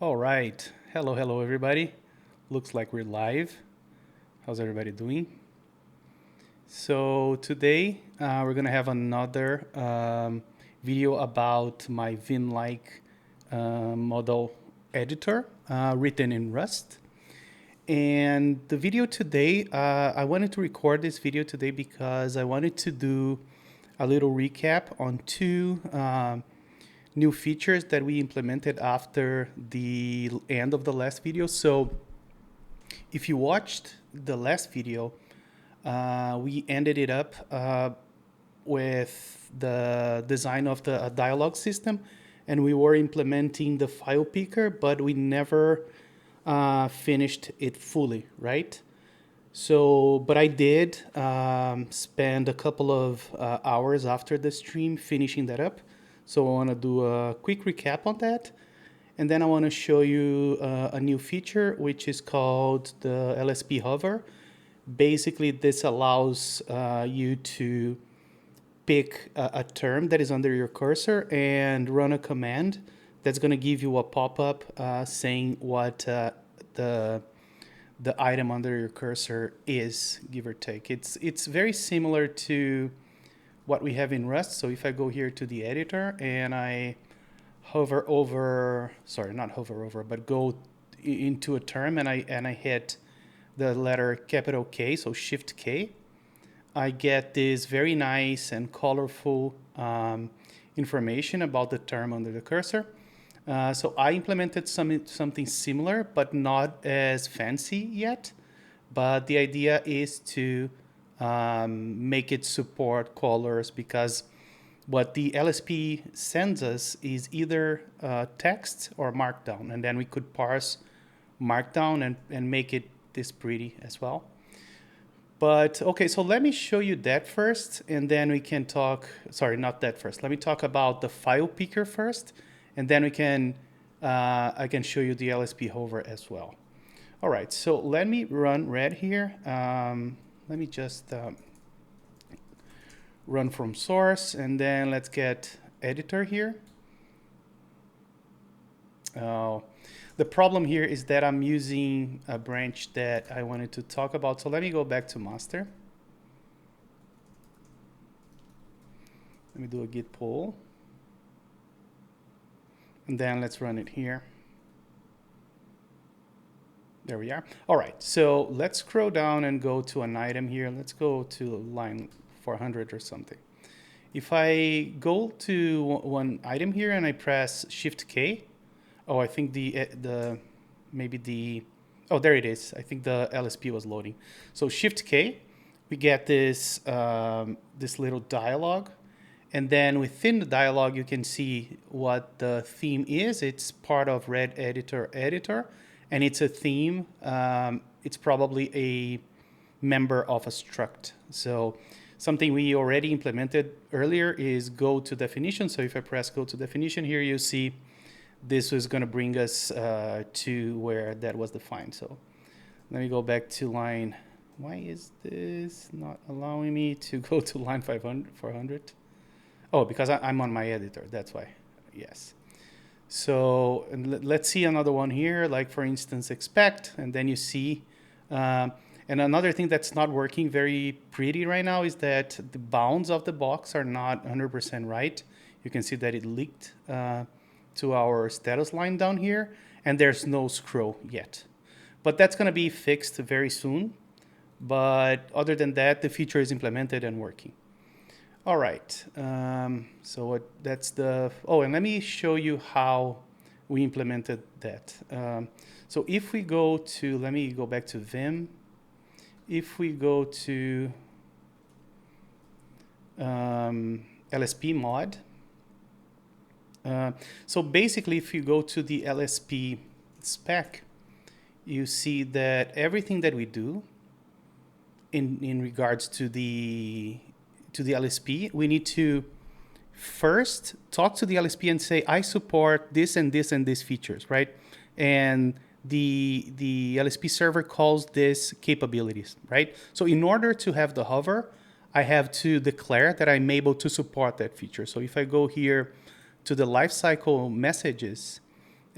All right. Hello, everybody. Looks like we're live. How's everybody doing? So today we're gonna have another video about my Vimlike model editor written in Rust. And the video today, I wanted to record this video today because I wanted to do a little recap on two new features that we implemented after the end of the last video. So if you watched the last video, we ended it up with the design of the dialog system, and we were implementing the file picker, but we never finished it fully, right? So, but I did spend a couple of hours after the stream finishing that up. So I want to do a quick recap on that. And then I want to show you a new feature, which is called the LSP hover. Basically, this allows you to pick a term that is under your cursor and run a command that's going to give you a pop-up saying what the item under your cursor is, give or take. It's very similar to what we have in Rust. So if I go here to the editor and I hover over, sorry, not hover over, but go into a term and I hit the letter capital K, so Shift K, I get this very nice and colorful information about the term under the cursor. So I implemented something similar, but not as fancy yet. But the idea is to make it support colors, because what the LSP sends us is either text or markdown, and then we could parse markdown and make it this pretty as well. But okay, so let me show you that first, and then we can talk, sorry, not that first. Let me talk about the file picker first, and then I can show you the LSP hover as well. All right, so let me run red here. Let me just run from source, and then let's get editor here. The problem here is that I'm using a branch that I wanted to talk about. So let me go back to master. Let me do a git pull. And then let's run it here. There we are. All right, so let's scroll down and go to an item here. Let's go to line 400 or something. If I go to one item here and I press Shift K, oh, I think oh, there it is. I think the LSP was loading. So Shift K, we get this this little dialog, and then within the dialog you can see what the theme is. It's part of Red Editor, and it's a theme. It's probably a member of a struct. So something we already implemented earlier is go to definition. So if I press go to definition here, you see this was going to bring us to where that was defined. So let me go back to line. Why is this not allowing me to go to line 400? Oh, because I'm on my editor. That's why. Yes. So let's see another one here, like for instance, expect, and then you see. And another thing that's not working very pretty right now is that the bounds of the box are not 100% right. You can see that it leaked to our status line down here, and there's no scroll yet. But that's going to be fixed very soon. But other than that, the feature is implemented and working. All right. That's the... Oh, and let me show you how we implemented that. So if we go to... Let me go back to Vim. If we go to LSP mod, so basically if you go to the LSP spec, you see that everything that we do in regards to the LSP, we need to first talk to the LSP and say, I support this and this and these features, right? And the LSP server calls this capabilities, right? So in order to have the hover, I have to declare that I'm able to support that feature. So if I go here to the lifecycle messages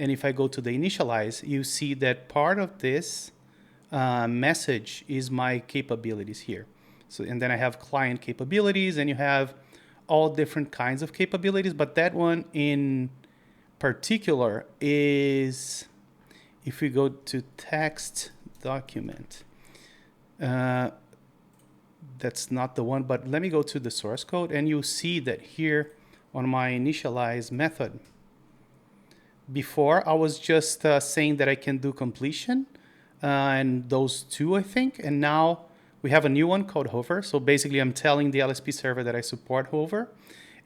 and if I go to the initialize, you see that part of this message is my capabilities here. So, and then I have client capabilities, and you have all different kinds of capabilities, but that one in particular is, if we go to text document, that's not the one, but let me go to the source code, and you'll see that here on my initialize method, before I was just saying that I can do completion, and those two, I think, and now we have a new one called hover. So basically I'm telling the LSP server that I support hover,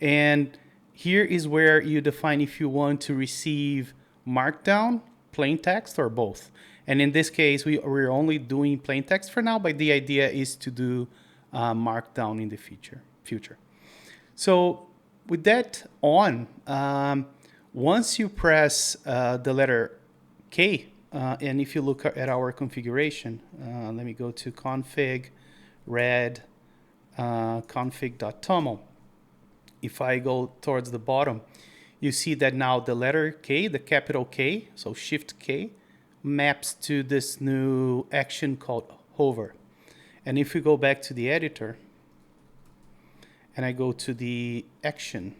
and here is where you define if you want to receive markdown, plain text, or both. And in this case, we're only doing plain text for now, but the idea is to do markdown in the future. So with that on, once you press the letter K, and if you look at our configuration, let me go to config red config.toml. If I go towards the bottom, you see that now the letter K, the capital K, so Shift K, maps to this new action called hover. And if we go back to the editor, and I go to the action,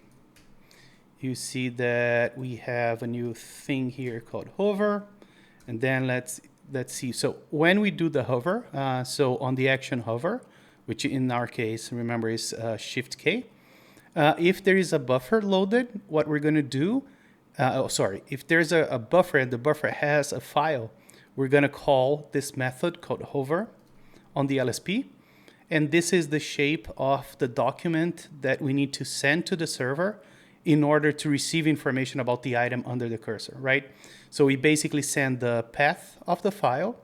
you see that we have a new thing here called hover. And then let's see. So when we do the hover, so on the action hover, which in our case, remember, is Shift K. If there is a buffer loaded, what we're going to do, if there's a buffer and the buffer has a file, we're going to call this method called hover on the LSP. And this is the shape of the document that we need to send to the server in order to receive information about the item under the cursor, right? So we basically send the path of the file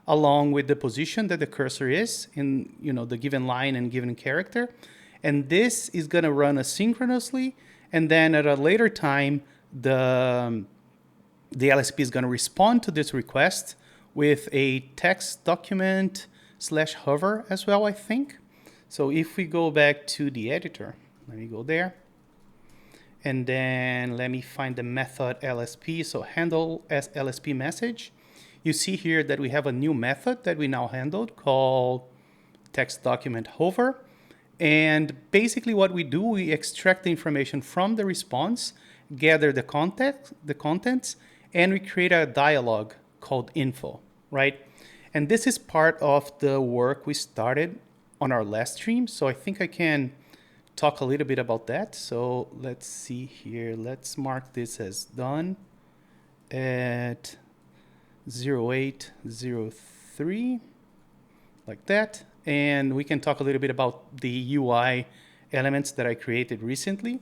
along with the position that the cursor is in, the given line and given character. And this is going to run asynchronously. And then at a later time, the LSP is going to respond to this request with a text document / hover as well, I think. So if we go back to the editor, let me go there. And then let me find the method LSP. So handle as LSP message. You see here that we have a new method that we now handled called text document hover. And basically what we do, we extract the information from the response, gather the contents, and we create a dialog called info, right? And this is part of the work we started on our last stream. So I think I can talk a little bit about that. So let's see here. Let's mark this as done at 0803, like that. And we can talk a little bit about the UI elements that I created recently.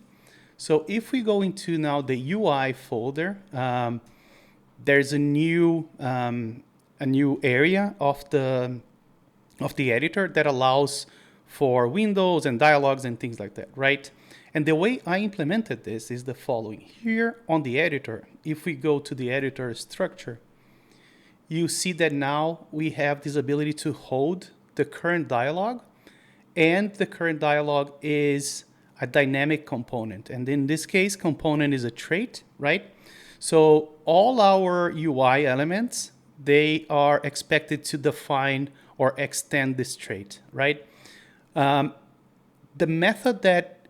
So if we go into now the UI folder, there's a new area of the editor that allows for windows and dialogues and things like that, right? And the way I implemented this is the following. Here on the editor, if we go to the editor structure, you see that now we have this ability to hold the current dialog, and the current dialog is a dynamic component. And in this case, component is a trait, right? So all our UI elements, they are expected to define or extend this trait, right? The method that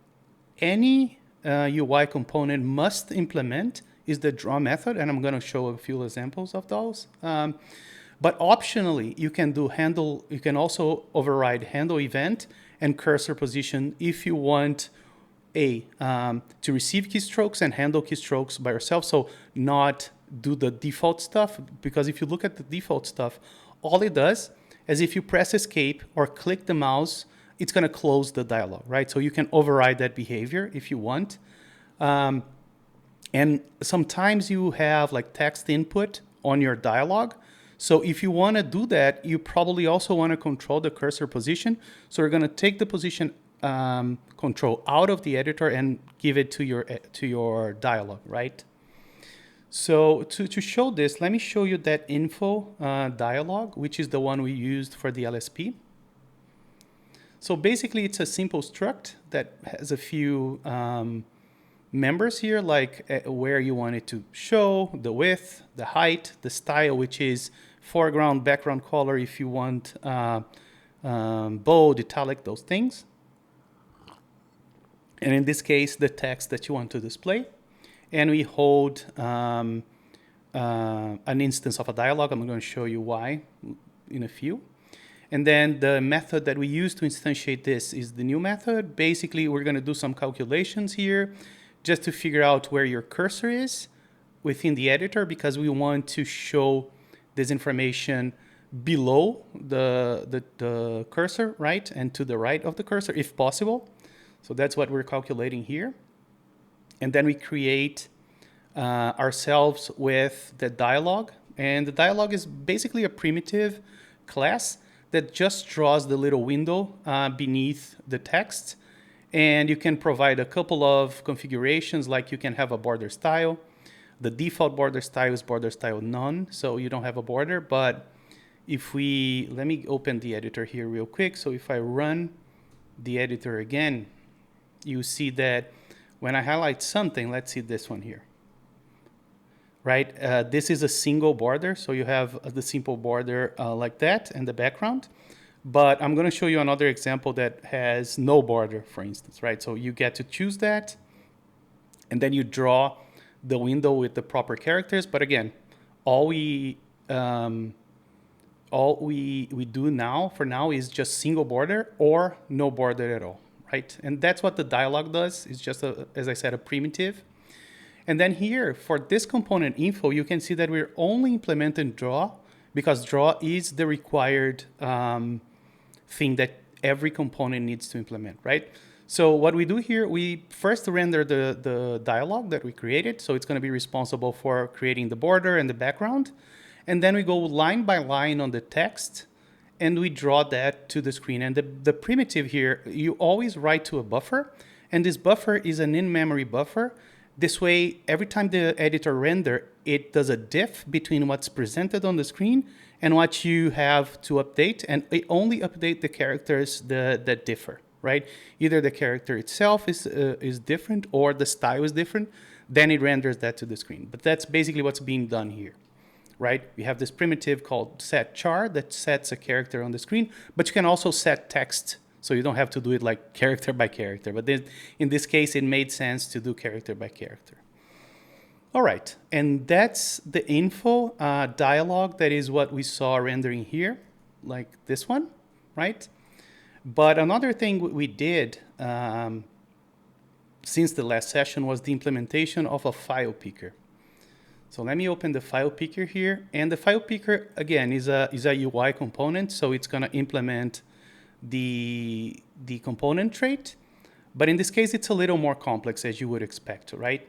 any UI component must implement is the draw method, and I'm going to show a few examples of those. But optionally, you can do handle. You can also override handle event and cursor position if you want to receive keystrokes and handle keystrokes by yourself. So not do the default stuff, because if you look at the default stuff, all it does is if you press escape or click the mouse, it's going to close the dialog, right? So you can override that behavior if you want. And sometimes you have like text input on your dialog. So if you want to do that, you probably also want to control the cursor position. So we're going to take the position control out of the editor and give it to your dialog, right? So to show this, let me show you that info dialog, which is the one we used for the LSP. So basically, it's a simple struct that has a few members here, like where you want it to show, the width, the height, the style, which is foreground, background color, if you want bold, italic, those things. And in this case, the text that you want to display. And we hold an instance of a dialog. I'm going to show you why in a few. And then the method that we use to instantiate this is the new method. Basically, we're going to do some calculations here just to figure out where your cursor is within the editor, because we want to show this information below the cursor, right? And to the right of the cursor, if possible. So that's what we're calculating here. And then we create ourselves with the dialog. And the dialog is basically a primitive class that just draws the little window beneath the text. And you can provide a couple of configurations, like you can have a border style. The default border style is border style none, so you don't have a border. But if we, let me open the editor here real quick. So if I run the editor again, you see that when I highlight something, let's see this one here, right? This is a single border, so you have the simple border like that and the background. But I'm going to show you another example that has no border, for instance, right? So you get to choose that, and then you draw the window with the proper characters. But again, all we do now, for now, is just single border or no border at all, right? And that's what the dialog does. It's just, as I said, a primitive. And then here, for this component info, you can see that we're only implementing draw, because draw is the required thing that every component needs to implement, right? So what we do here, we first render the dialog that we created. So it's going to be responsible for creating the border and the background. And then we go line by line on the text, and we draw that to the screen. And the primitive here, you always write to a buffer. And this buffer is an in-memory buffer. This way, every time the editor render, it does a diff between what's presented on the screen and what you have to update. And it only update the characters that differ, right? Either the character itself is different or the style is different. Then it renders that to the screen. But that's basically what's being done here, right? We have this primitive called set char that sets a character on the screen, but you can also set text. So you don't have to do it like character by character. But then, in this case, it made sense to do character by character. All right, and that's the info dialog. That is what we saw rendering here, like this one, right? But another thing we did since the last session was the implementation of a file picker. So let me open the file picker here. And the file picker, again, is a UI component. So it's going to implement the component trait. But in this case, it's a little more complex, as you would expect, right?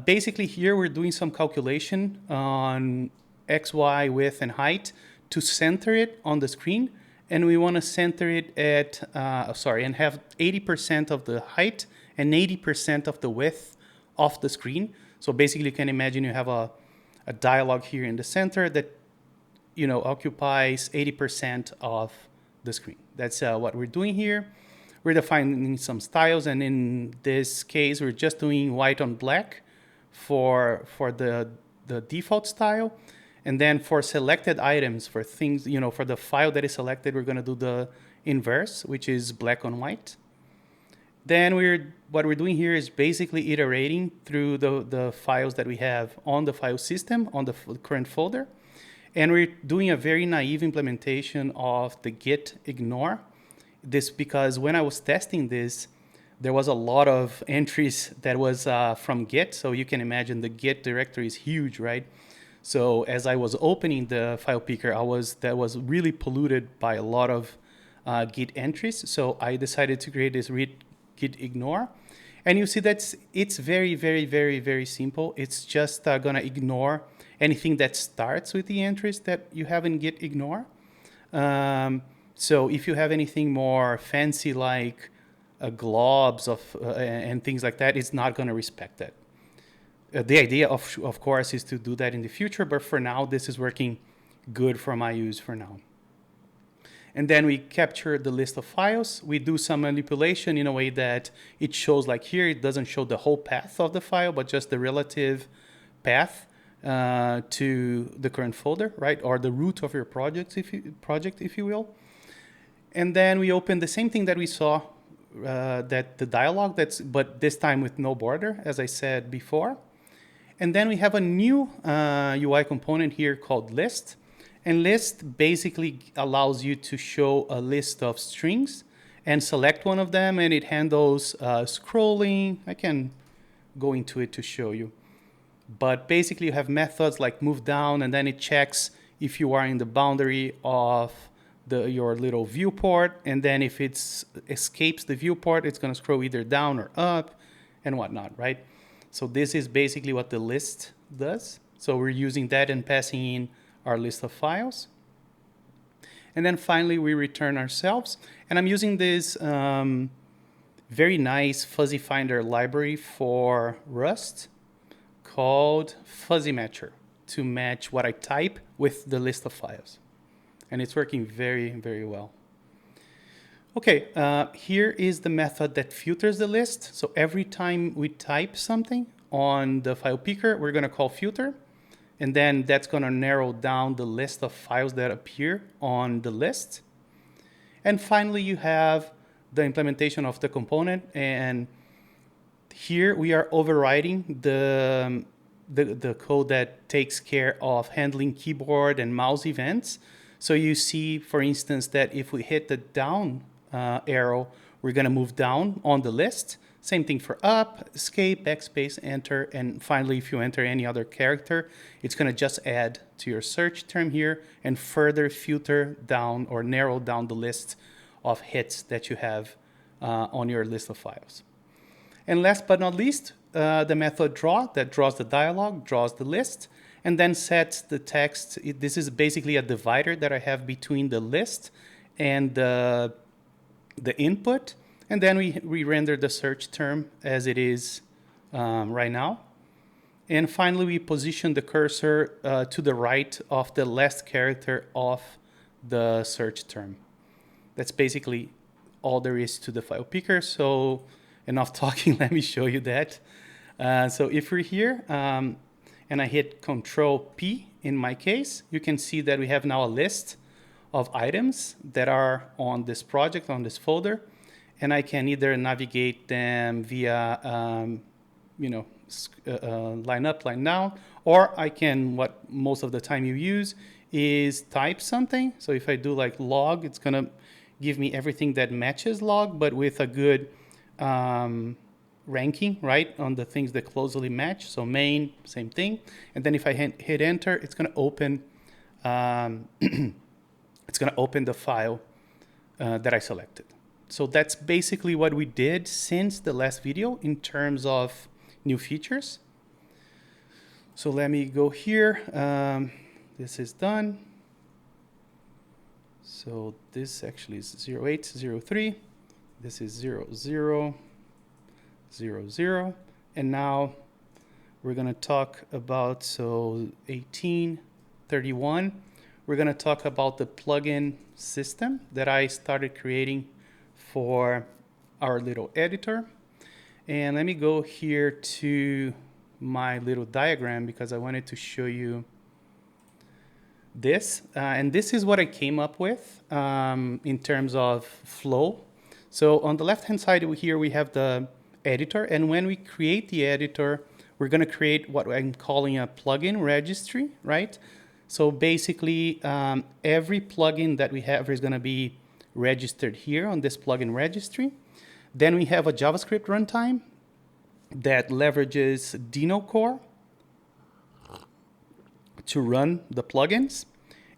Basically, here we're doing some calculation on X, Y, width, and height to center it on the screen. And we want to center it at, and have 80% of the height and 80% of the width of the screen. So basically, you can imagine you have a dialog here in the center that, occupies 80% of the screen. That's what we're doing here. We're defining some styles, and in this case, we're just doing white on black for the default style. And then for selected items, for things, for the file that is selected, we're going to do the inverse, which is black on white. Then what we're doing here is basically iterating through the files that we have on the file system, on the current folder. And we're doing a very naive implementation of the git ignore. This because when I was testing this, there was a lot of entries that was from Git. So you can imagine the Git directory is huge, right? So as I was opening the file picker, that was really polluted by a lot of Git entries. So I decided to create this read git ignore. And you see that it's very, very, very, very simple. It's just going to ignore anything that starts with the entries that you have in git ignore. So if you have anything more fancy like globs and things like that, it's not going to respect that. The idea, of course, is to do that in the future, but for now, this is working good for my use for now. And then we capture the list of files. We do some manipulation in a way that it shows, like here, it doesn't show the whole path of the file, but just the relative path to the current folder, right? Or the root of your project, if you will. And then we open the same thing that we saw, that the dialog, but this time with no border, as I said before. And then we have a new UI component here called list. And list basically allows you to show a list of strings and select one of them, and it handles scrolling. I can go into it to show you. But basically you have methods like move down, and then it checks if you are in the boundary of your little viewport, and then if it escapes the viewport, it's going to scroll either down or up and whatnot, right? So this is basically what the list does. So we're using that and passing in our list of files. And then finally we return ourselves. And I'm using this very nice fuzzy finder library for Rust called Fuzzy Matcher to match what I type with the list of files. And it's working very, very well. Okay, here is the method that filters the list. So every time we type something on the file picker, we're going to call filter. And then that's going to narrow down the list of files that appear on the list. And finally, you have the implementation of the component. And here we are overriding the code that takes care of handling keyboard and mouse events. So you see, for instance, that if we hit the down arrow, we're going to move down on the list. Same thing for up, escape, backspace, enter, and finally, if you enter any other character, it's going to just add to your search term here and further filter down or narrow down the list of hits that you have on your list of files. And last but not least, the method draw that draws the dialog, draws the list, and then sets the text. This is basically a divider that I have between the list and the input. And then we render the search term as it is right now. And finally, we position the cursor to the right of the last character of the search term. That's basically all there is to the file picker. So enough talking, let me show you that. So if we're here and I hit Control P in my case, you can see that we have now a list of items that are on this project, on this folder. And I can either navigate them via, line up, line down, or I can, what most of the time you use is type something. So if I do like log, it's going to give me everything that matches log, but with a good ranking, right, on the things that closely match. So main, same thing. And then if I hit enter, it's going to open, the file that I selected. So that's basically what we did since the last video in terms of new features. So let me go here. This is done. So this actually is 0803. This is 0000. And now we're going to talk about, so 1831. We're going to talk about the plugin system that I started creating for our little editor. And let me go here to my little diagram because I wanted to show you this. And this is what I came up with in terms of flow. So on the left-hand side here, we have the editor. And when we create the editor, we're going to create what I'm calling a plugin registry, right? So basically, every plugin that we have is going to be registered here on this plugin registry. Then we have a JavaScript runtime that leverages Dino Core to run the plugins.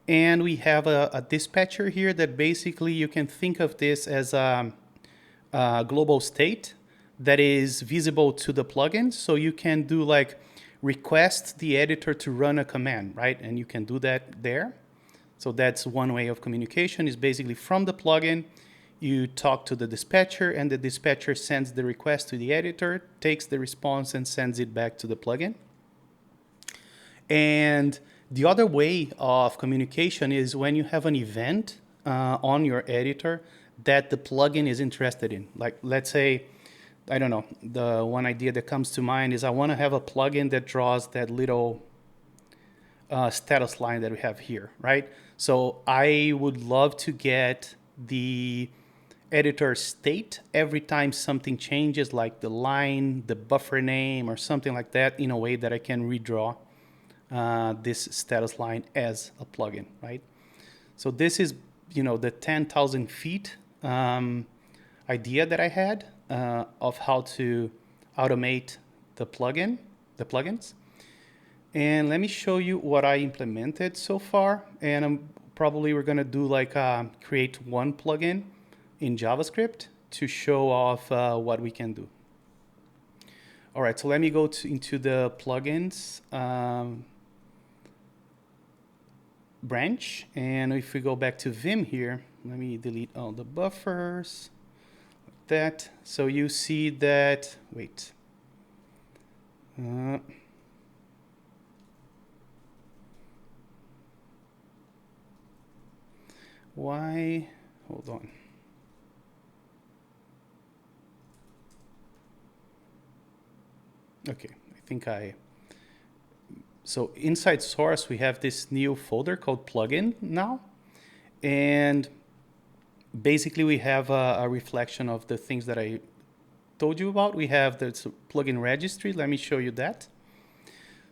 And we have a dispatcher here that basically you can think of this as a global state that is visible to the plugins. So you can do like request the editor to run a command, right? And you can do that there. So that's one way of communication, is basically from the plugin, you talk to the dispatcher, and the dispatcher sends the request to the editor, takes the response, and sends it back to the plugin. And the other way of communication is when you have an event on your editor that the plugin is interested in. Like, let's say, I don't know, the one idea that comes to mind is I want to have a plugin that draws that little status line that we have here, right? So I would love to get the editor state every time something changes, like the line, the buffer name, or something like that, in a way that I can redraw this status line as a plugin, right? So this is, the 10,000 feet idea that I had of how to automate the plugins. And let me show you what I implemented so far. And we're going to do like create one plugin in JavaScript to show off what we can do. All right, so let me go into the plugins branch. And if we go back to Vim here, let me delete all the buffers. Like that. So you see that, wait. Why? Hold on. Okay, so inside source, we have this new folder called plugin now. And basically we have a reflection of the things that I told you about. We have the plugin registry. Let me show you that.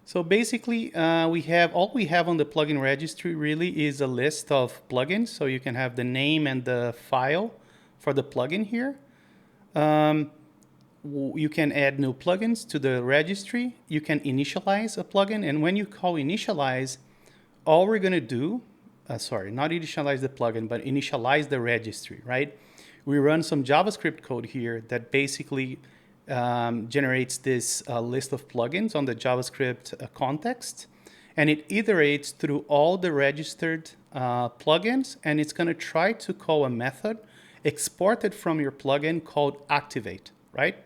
So basically, all we have on the plugin registry really is a list of plugins. So you can have the name and the file for the plugin here. You can add new plugins to the registry. You can initialize a plugin. And when you call initialize, all we're going to do, not initialize the plugin, but initialize the registry, right? We run some JavaScript code here that basically generates this list of plugins on the JavaScript context, and it iterates through all the registered plugins, and it's going to try to call a method exported from your plugin called activate, right?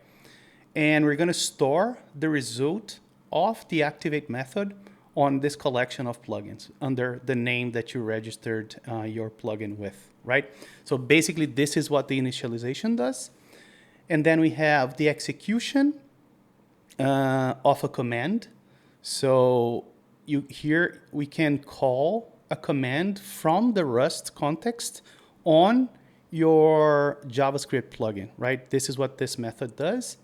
And we're going to store the result of the activate method on this collection of plugins under the name that you registered your plugin with, right? So basically, this is what the initialization does. And then we have the execution of a command. So here we can call a command from the Rust context on your JavaScript plugin, right? This is what this method does.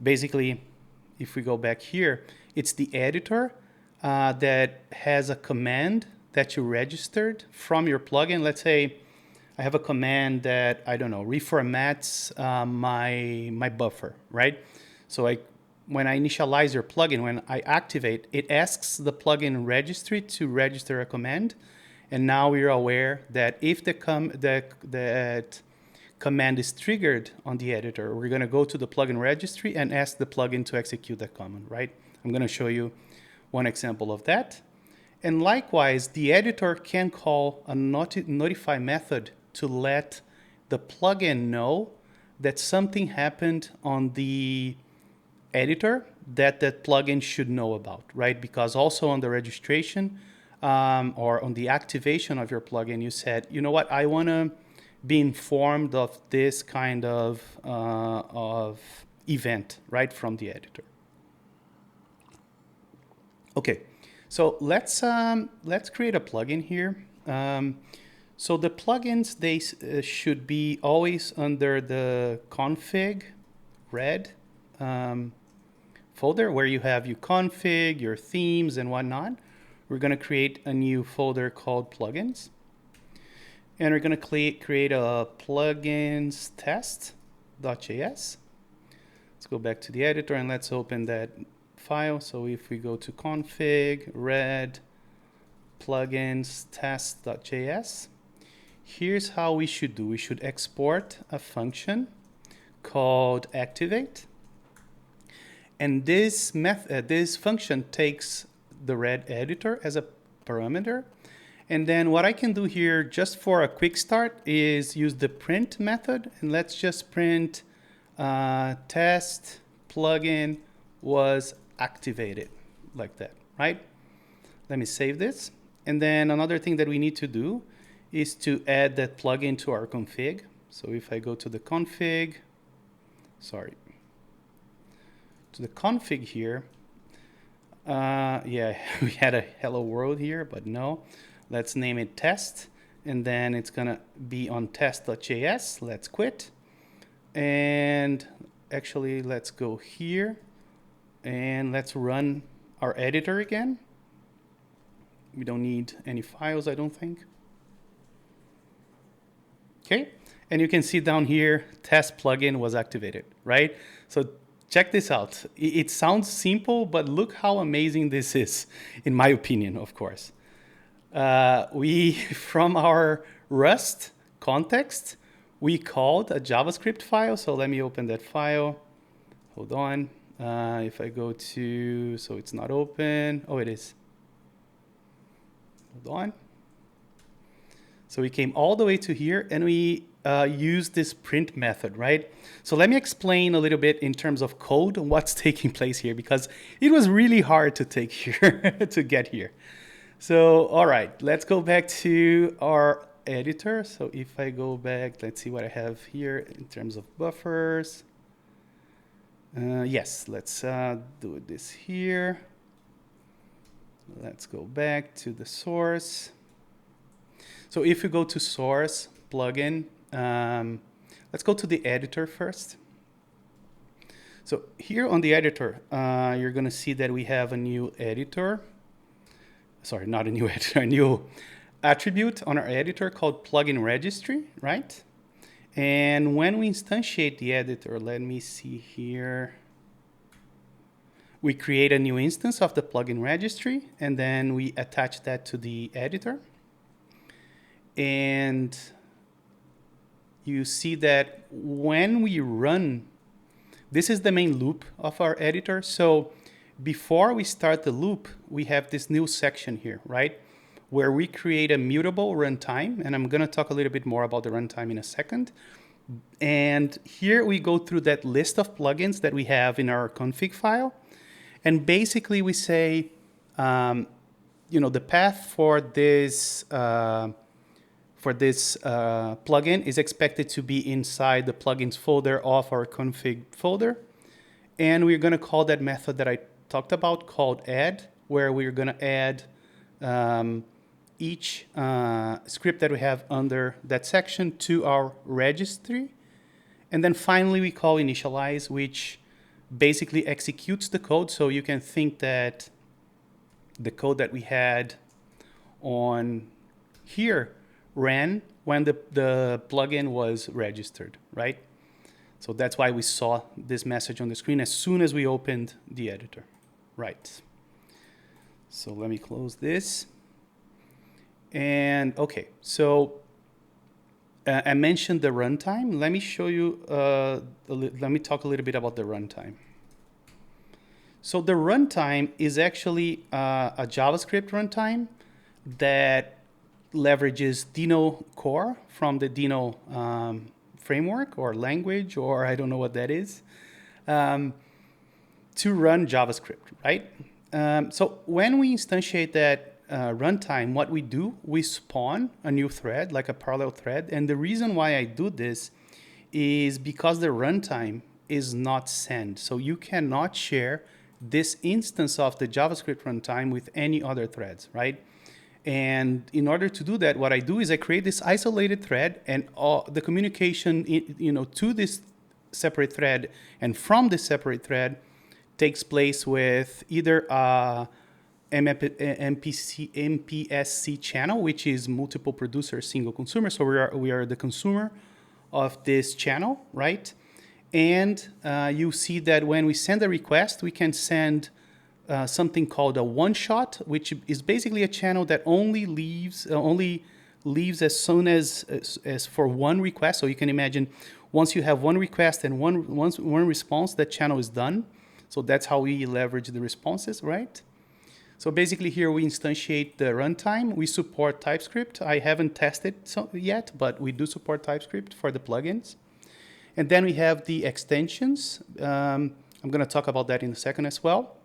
Basically, if we go back here, it's the editor that has a command that you registered from your plugin. Let's say I have a command that, reformats my buffer, right? So when I initialize your plugin, when I activate, it asks the plugin registry to register a command. And now we're aware that if that command is triggered on the editor, we're going to go to the plugin registry and ask the plugin to execute that command, right? I'm going to show you one example of that. And likewise, the editor can call a notify method to let the plugin know that something happened on the editor that plugin should know about, right? Because also on the registration or on the activation of your plugin, you said, you know what, I want to be informed of this kind of event, right, from the editor. Okay, so let's create a plugin here. So the plugins, they should be always under the config red folder where you have your config, your themes, and whatnot. We're going to create a new folder called plugins. And we're going to create a plugins test.js. Let's go back to the editor and let's open that file. So if we go to config red plugins test.js, here's how we should do. We should export a function called activate. And this function takes the red editor as a parameter. And then what I can do here, just for a quick start, is use the print method. And let's just print test plugin was activated, like that, right? Let me save this. And then another thing that we need to do is to add that plugin to our config. So if I go to the config, to the config here, yeah, we had a hello world here, but no. Let's name it test, and then it's gonna be on test.js. Let's quit. And actually, let's go here and let's run our editor again. We don't need any files, I don't think. Okay, and you can see down here, test plugin was activated, right? So check this out. It sounds simple, but look how amazing this is, in my opinion, of course. From our Rust context, we called a JavaScript file. So let me open that file. Hold on. If I go to, so it's not open. Oh, it is. Hold on. So we came all the way to here and we used this print method, right? So let me explain a little bit in terms of code what's taking place here, because it was really hard to take here, to get here. So, all right, let's go back to our editor. So if I go back, let's see what I have here in terms of buffers. Yes, let's do this here. Let's go back to the source. So if you go to source, plugin, let's go to the editor first. So here on the editor, you're going to see that we have a new editor. Sorry, not a new editor, a new attribute on our editor called plugin registry, right? And when we instantiate the editor, let me see here. We create a new instance of the plugin registry, and then we attach that to the editor. And you see that when we run, this is the main loop of our editor. So before we start the loop, we have this new section here, right? Where we create a mutable runtime. And I'm going to talk a little bit more about the runtime in a second. And here we go through that list of plugins that we have in our config file. And basically we say, the path for this plugin is expected to be inside the plugins folder of our config folder. And we're going to call that method that I talked about called add, where we're going to add each script that we have under that section to our registry. And then finally we call initialize, which basically executes the code. So you can think that the code that we had on here ran when the plugin was registered, right? So that's why we saw this message on the screen as soon as we opened the editor, right? So let me close this. And okay, so I mentioned the runtime. Let me show you, let me talk a little bit about the runtime. So the runtime is actually a JavaScript runtime that leverages Dino core from the Dino framework or language, or I don't know what that is, to run JavaScript, right? So when we instantiate that runtime, what we do, we spawn a new thread, like a parallel thread. And the reason why I do this is because the runtime is not send. So you cannot share this instance of the JavaScript runtime with any other threads, right? And in order to do that, what I do is I create this isolated thread, and the communication, to this separate thread and from this separate thread takes place with either a MPSC channel, which is multiple producer, single consumer. So we are the consumer of this channel, right? And you see that when we send a request, we can send something called a one-shot, which is basically a channel that only leaves as soon as for one request. So you can imagine once you have one request and one response, that channel is done. So that's how we leverage the responses, right? So basically here we instantiate the runtime. We support TypeScript. I haven't tested yet, but we do support TypeScript for the plugins. And then we have the extensions. I'm going to talk about that in a second as well.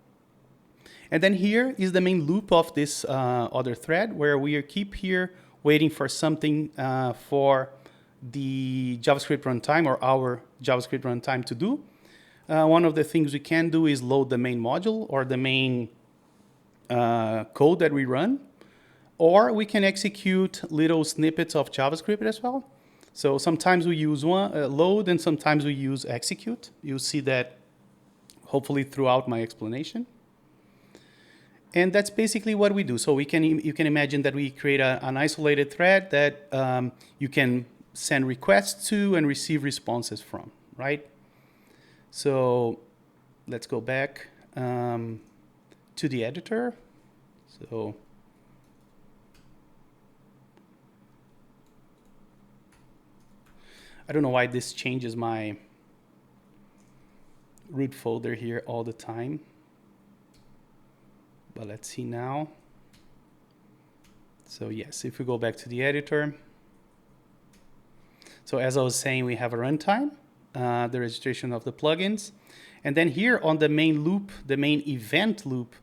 And then here is the main loop of this other thread, where we keep here waiting for something for the JavaScript runtime or our JavaScript runtime to do. One of the things we can do is load the main module or the main code that we run, or we can execute little snippets of JavaScript as well. So sometimes we use load and sometimes we use execute. You'll see that hopefully throughout my explanation. And that's basically what we do. So you can imagine that we create an isolated thread that you can send requests to and receive responses from, right? So let's go back to the editor. So I don't know why this changes my root folder here all the time. But let's see now. So yes, if we go back to the editor. So as I was saying, we have a runtime, the registration of the plugins. And then here on the main loop, the main event loop,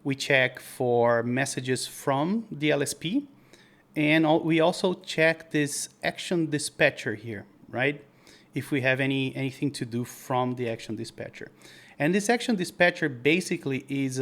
we check for messages from the LSP. And we also check this action dispatcher here, right? If we have anything to do from the action dispatcher. And this action dispatcher basically is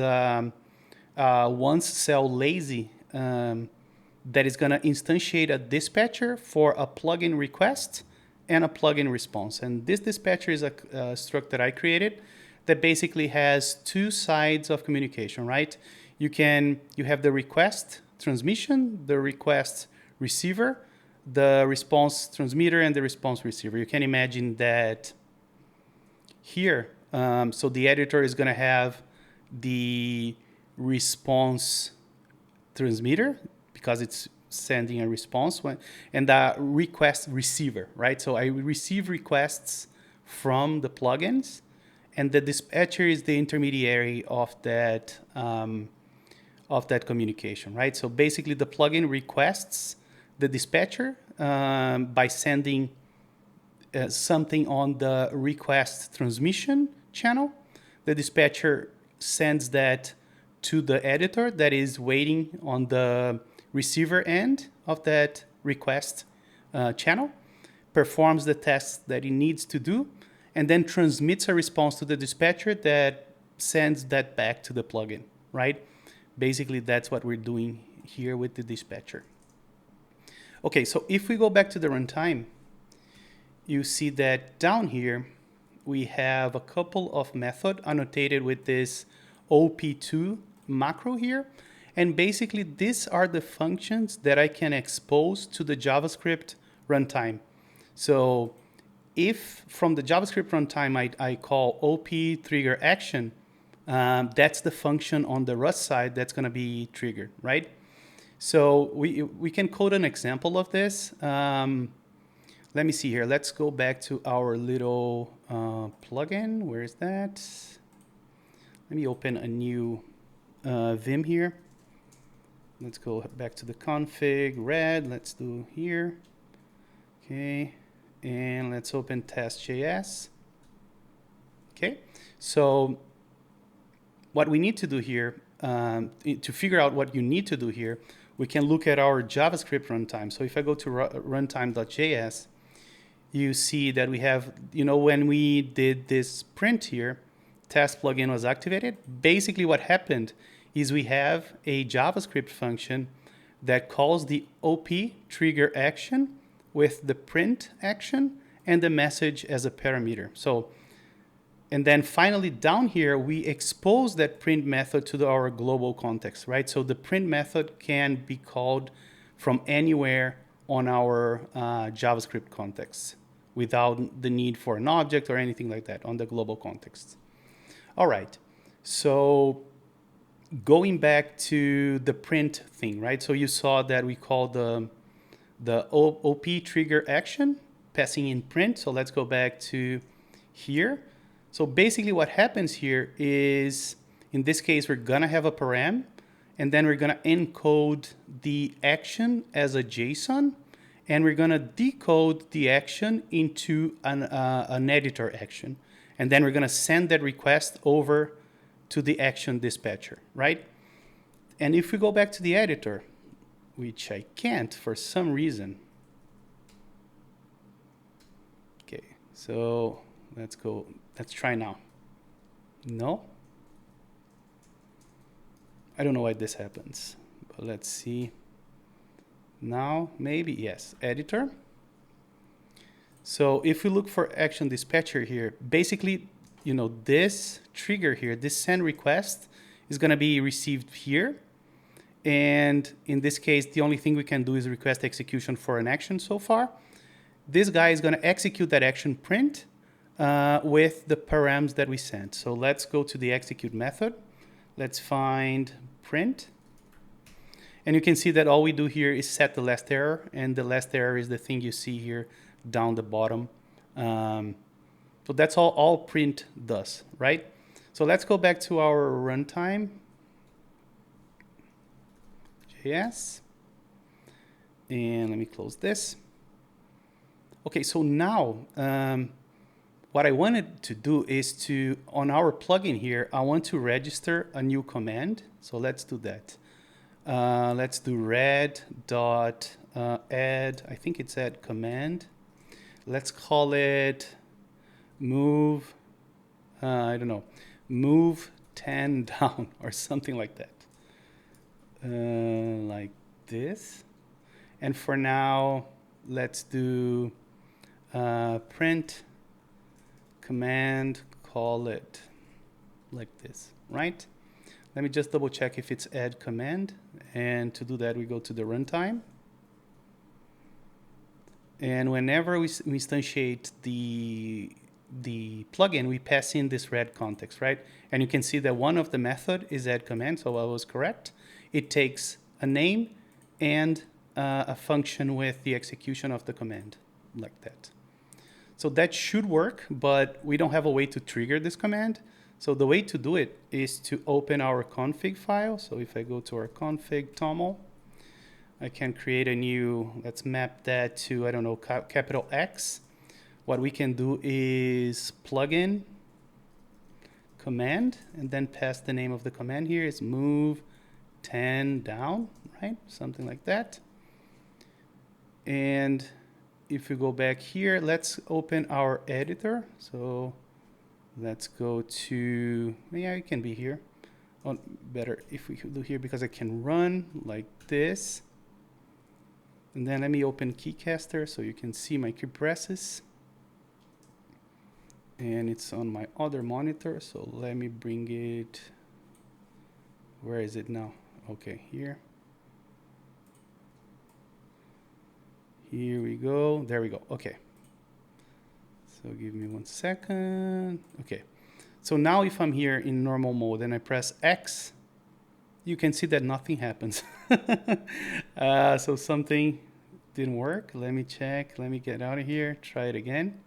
once cell lazy that is going to instantiate a dispatcher for a plugin request and a plugin response. And this dispatcher is a struct that I created that basically has two sides of communication, right? You have the request transmission, the request receiver, the response transmitter, and the response receiver. You can imagine that here, so the editor is going to have the response transmitter because it's sending a response, and the request receiver, right? So I receive requests from the plugins, and the dispatcher is the intermediary of that communication, right? So basically, the plugin requests the dispatcher by sending something on the request transmission channel. The dispatcher sends that to the editor that is waiting on the receiver end of that request channel, performs the tests that it needs to do, and then transmits a response to the dispatcher that sends that back to the plugin, right? Basically, that's what we're doing here with the dispatcher. Okay, so if we go back to the runtime, you see that down here, we have a couple of methods annotated with this op2 macro here. And basically, these are the functions that I can expose to the JavaScript runtime. So if from the JavaScript runtime, I call op trigger action, that's the function on the Rust side that's going to be triggered, right? So we can code an example of this. Let me see here. Let's go back to our little plugin. Where is that? Let me open a new Vim here. Let's go back to the config, red. Let's do here. Okay. And let's open test.js. Okay. So what we need to do here, to figure out what you need to do here, we can look at our JavaScript runtime. So if I go to runtime.js, you see that we have, when we did this print here, test plugin was activated. Basically what happened is we have a JavaScript function that calls the op trigger action with the print action and the message as a parameter. So, and then finally down here, we expose that print method to our global context, right? So the print method can be called from anywhere on our JavaScript context without the need for an object or anything like that on the global context. All right, so going back to the print thing, right? So you saw that we called the op trigger action passing in print. So let's go back to here. So basically what happens here is, in this case, we're gonna have a param, and then we're gonna encode the action as a JSON, and we're gonna decode the action into an editor action. And then we're gonna send that request over to the action dispatcher, right? And if we go back to the editor, which I can't for some reason. Okay, so let's go, let's try now. No? I don't know why this happens, but let's see. Now, maybe, yes, editor. So if we look for action dispatcher here, basically, you know, this trigger here, this send request is gonna be received here. And in this case, the only thing we can do is request execution for an action so far. This guy is gonna execute that action print with the params that we sent. So let's go to the execute method. Let's find print. And you can see that all we do here is set the last error, and the last error is the thing you see here down the bottom. So that's all print does, right? So let's go back to our runtime. JS. And let me close this. Okay, so now what I wanted to do is to, on our plugin here, I want to register a new command. So let's do that. Let's do red dot add, I think it's add command. Let's call it move, I don't know, move 10 down or something like that. Like this. And for now, let's do print command, call it like this, right? Let me just double check if it's add command. And to do that, we go to the runtime. And whenever we instantiate the plugin, we pass in this red context, right? And you can see that one of the method is add command, so I was correct. It takes a name and a function with the execution of the command, like that. So that should work, but we don't have a way to trigger this command. So the way to do it is to open our config file. So if I go to our config toml, I can create a new, let's map that to, I don't know, capital X. What we can do is plugin command, and then pass the name of the command here is move 10 down, right? Something like that. And if we go back here, let's open our editor. So let's go to, yeah, it can be here. Oh, better if we do here because I can run like this. And then let me open Keycaster so you can see my key presses. And it's on my other monitor, so let me bring it, where is it now? Okay, here. Here we go, there we go, okay. So give me 1 second, okay. So now if I'm here in normal mode and I press X, you can see that nothing happens. So something didn't work. Let me check, let me get out of here, try it again.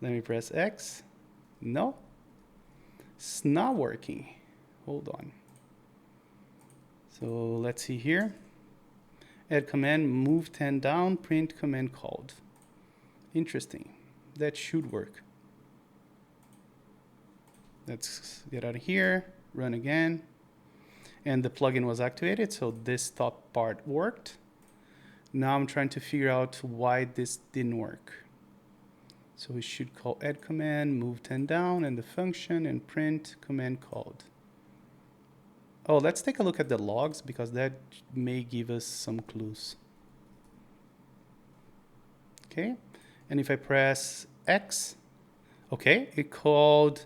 Let me press X. No, it's not working. Hold on. So let's see here. Add command, move 10 down, print command called. Interesting. That should work. Let's get out of here, run again. And the plugin was activated, so this top part worked. Now I'm trying to figure out why this didn't work. So we should call add command, move 10 down, and the function, and print command called. Oh, let's take a look at the logs because that may give us some clues. Okay, and if I press X, okay, it called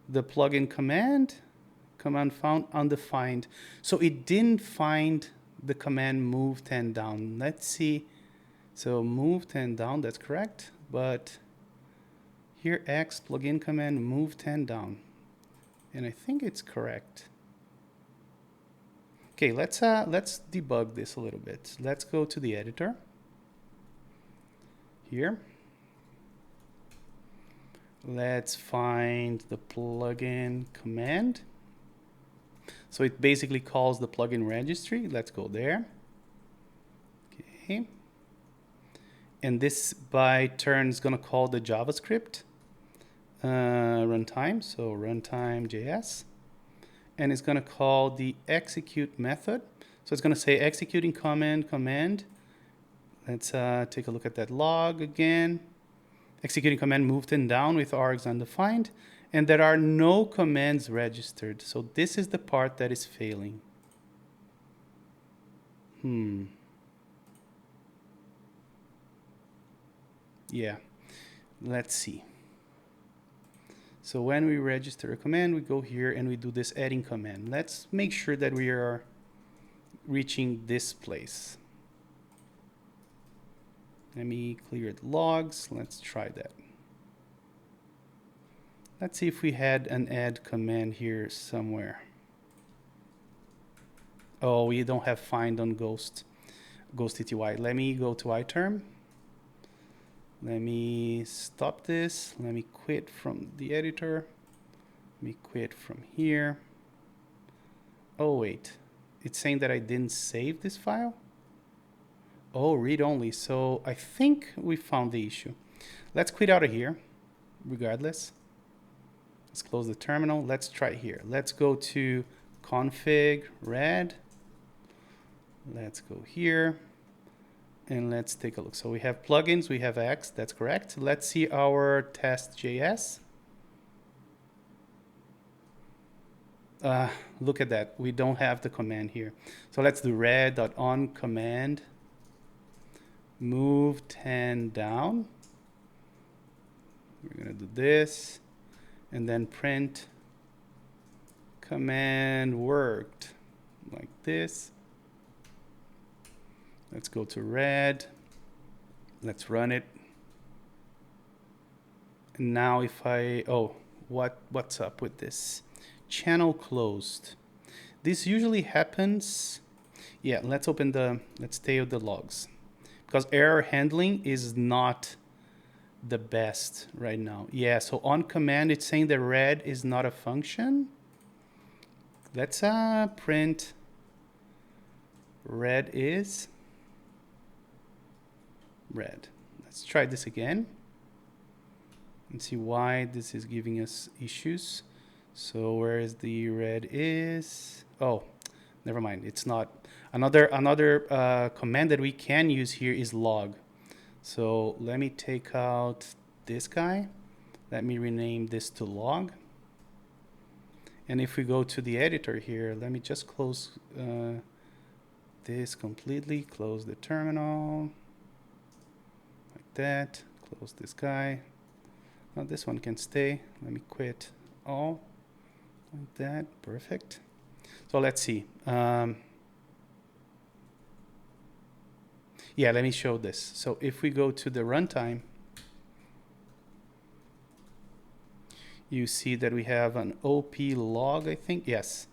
the plugin command found undefined. So it didn't find the command move 10 down. Let's see. So move 10 down, that's correct, but here X plugin command move 10 down, and I think it's correct. Okay, let's debug this a little bit. Let's go to the editor here. Let's find the plugin command. So it basically calls the plugin registry. Let's go there. Okay. And this by turn is going to call the JavaScript runtime. So runtime JS. And it's going to call the execute method. So it's going to say executing command. Let's take a look at that log again. Executing command moved and down with args undefined. And there are no commands registered. So this is the part that is failing. Yeah, let's see. So when we register a command, we go here and we do this adding command. Let's make sure that we are reaching this place. Let me clear the logs. Let's try that. Let's see if we had an add command here somewhere. Oh, we don't have find on Ghost TTY. Let me go to iTerm. Let me stop this. Let me quit from the editor. Let me quit from here. Oh, wait. It's saying that I didn't save this file? Oh, read only. So I think we found the issue. Let's quit out of here, regardless. Let's close the terminal. Let's try here. Let's go to config red. Let's go here. And let's take a look. So we have plugins, we have X, that's correct. Let's see our test.js. Look at that, we don't have the command here. So let's do red.on command, move 10 down. We're gonna do this, and then print command worked, like this. Let's go to red. Let's run it. And now if I, oh, what's up with this? Channel closed. This usually happens. Yeah, let's tail the logs. Because error handling is not the best right now. Yeah, so on command, it's saying that red is not a function. Let's print red is. Red. Let's try this again and see why this is giving us issues. So where is the red is? Oh, never mind. It's not. Another command that we can use here is log. So let me take out this guy. Let me rename this to log. And if we go to the editor here, let me just close this completely. Close the terminal. That, close this guy. Now this one can stay. Let me quit all, like that, perfect. So let's see. Yeah, let me show this. So if we go to the runtime, you see that we have an OP log, I think, yes.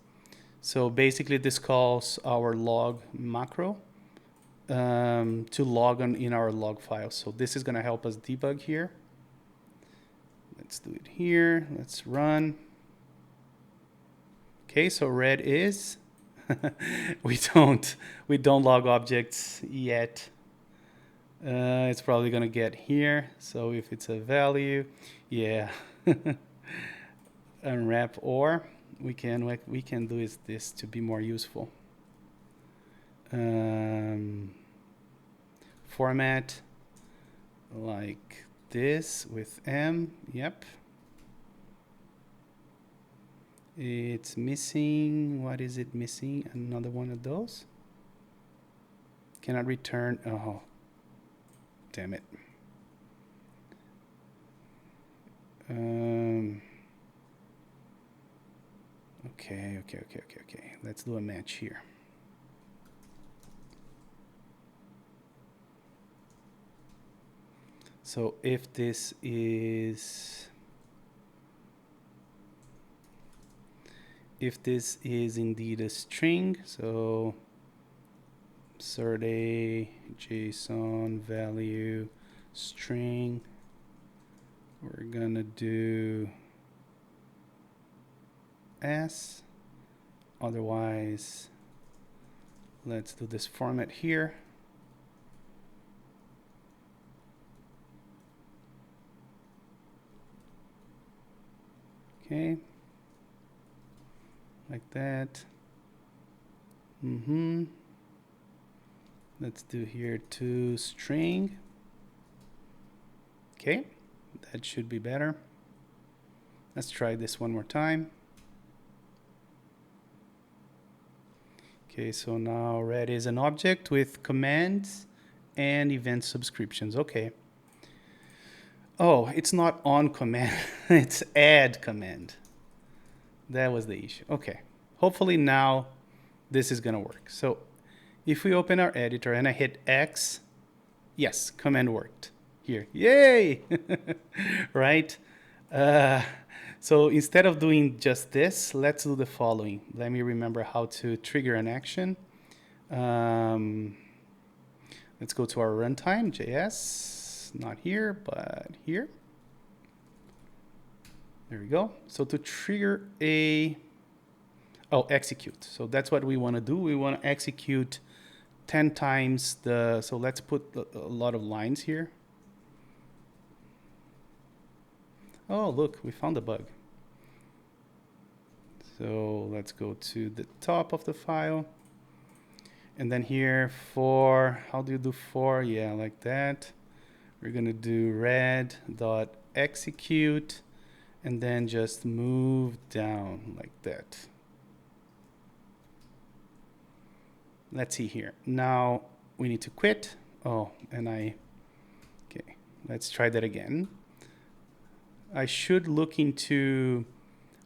So basically this calls our log macro. To log on in our log file. So this is going to help us debug here. Let's do it here. Let's run. Okay, so red is we don't log objects yet. It's probably going to get here. So if it's a value, yeah, unwrap, or we can do is this to be more useful. Format like this with M. Yep. It's missing. What is it missing? Another one of those. Cannot return. Oh, damn it. Okay. Let's do a match here. So if this is indeed a string, so assert a JSON value string, we're gonna do S. Otherwise, let's do this format here. Okay, like that. Let's do here to string. Okay, that should be better. Let's try this one more time. Okay, so now red is an object with commands and event subscriptions. Okay. Oh, it's not on command. It's add command. That was the issue. Okay. Hopefully now this is going to work. So if we open our editor and I hit X, yes, command worked here. Yay! Right? So instead of doing just this, let's do the following. Let me remember how to trigger an action. Let's go to our runtime, JS. Not here, but here. There we go. So to trigger execute. So that's what we want to do. We want to execute 10 times so let's put a lot of lines here. Oh, look, we found a bug. So let's go to the top of the file. And then here how do you do for? Yeah, like that. We're going to do red.execute and then just move down like that. Let's see here. Now we need to quit. Oh, okay, let's try that again. I should look into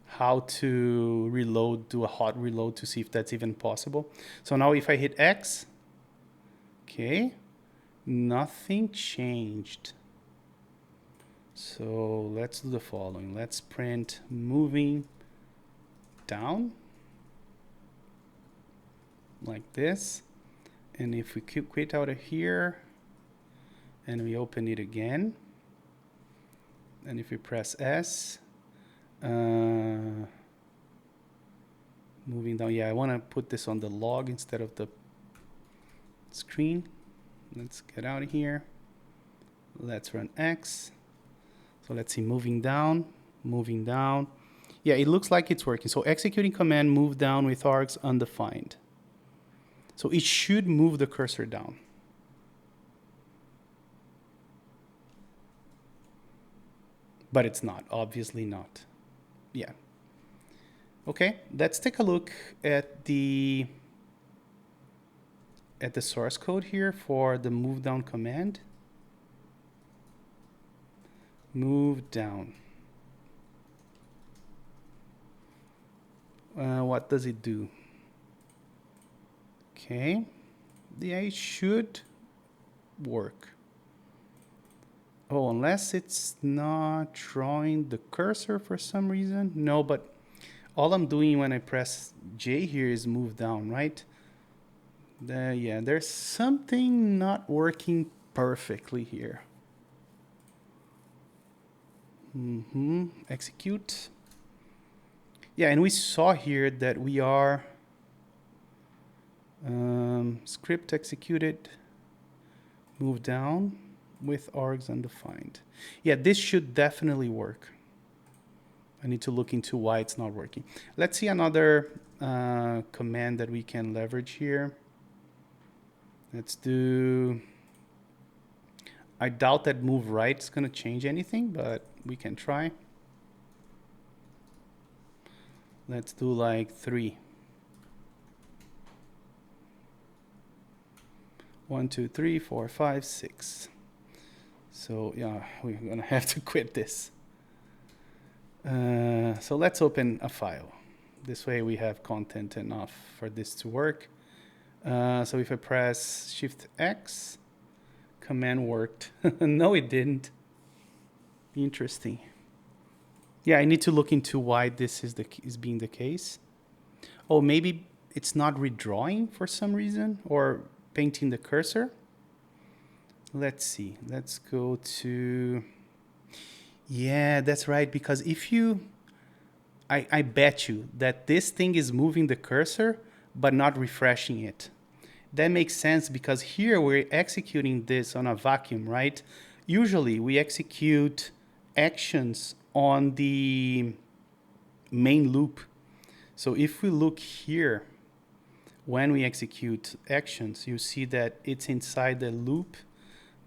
how to reload, do a hot reload to see if that's even possible. So now if I hit X, okay, nothing changed. So let's do the following. Let's print moving down like this. And if we quit out of here and we open it again, and if we press S, moving down, yeah, I want to put this on the log instead of the screen. Let's get out of here. Let's run X. So let's see, moving down. Yeah, it looks like it's working. So executing command move down with args undefined. So it should move the cursor down. But it's not, obviously not. Yeah. Okay, let's take a look at the source code here for the move down command. Move down. What does it do? Okay, yeah, it should work. Oh, unless it's not drawing the cursor for some reason. No, but all I'm doing when I press J here is move down, right? Yeah, there's something not working perfectly here. Execute. Yeah, and we saw here that we are script executed, move down with args undefined. Yeah, this should definitely work. I need to look into why it's not working. Let's see another command that we can leverage here. Let's do, I doubt that move right is going to change anything, but we can try. Let's do like 3. 1, 2, 3, 4, 5, 6. So yeah, we're gonna have to quit this. So let's open a file. This way we have content enough for this to work. So if I press Shift X, command worked. No, it didn't. Interesting. Yeah, I need to look into why this is being the case. Oh, maybe it's not redrawing for some reason or painting the cursor. Let's see. Let's go to. Yeah, that's right. Because if I bet you that this thing is moving the cursor, but not refreshing it. That makes sense because here we're executing this on a vacuum, right? Usually we execute actions on the main loop. So if we look here, when we execute actions, you see that it's inside the loop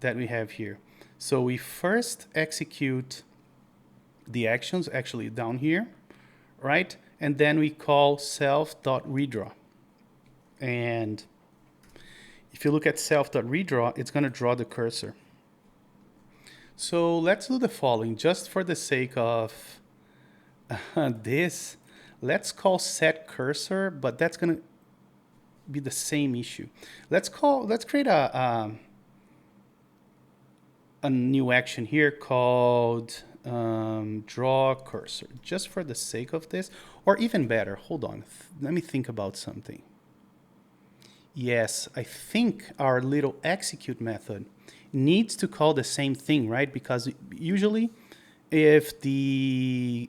that we have here. So we first execute the actions, actually down here, right? And then we call self.redraw. And if you look at self.redraw, it's going to draw the cursor. So let's do the following, just for the sake of this. Let's call set cursor, but that's going to be the same issue. Let's create a new action here called draw cursor, just for the sake of this. Or even better, hold on, let me think about something. Yes, I think our little execute method needs to call the same thing, right? Because usually if the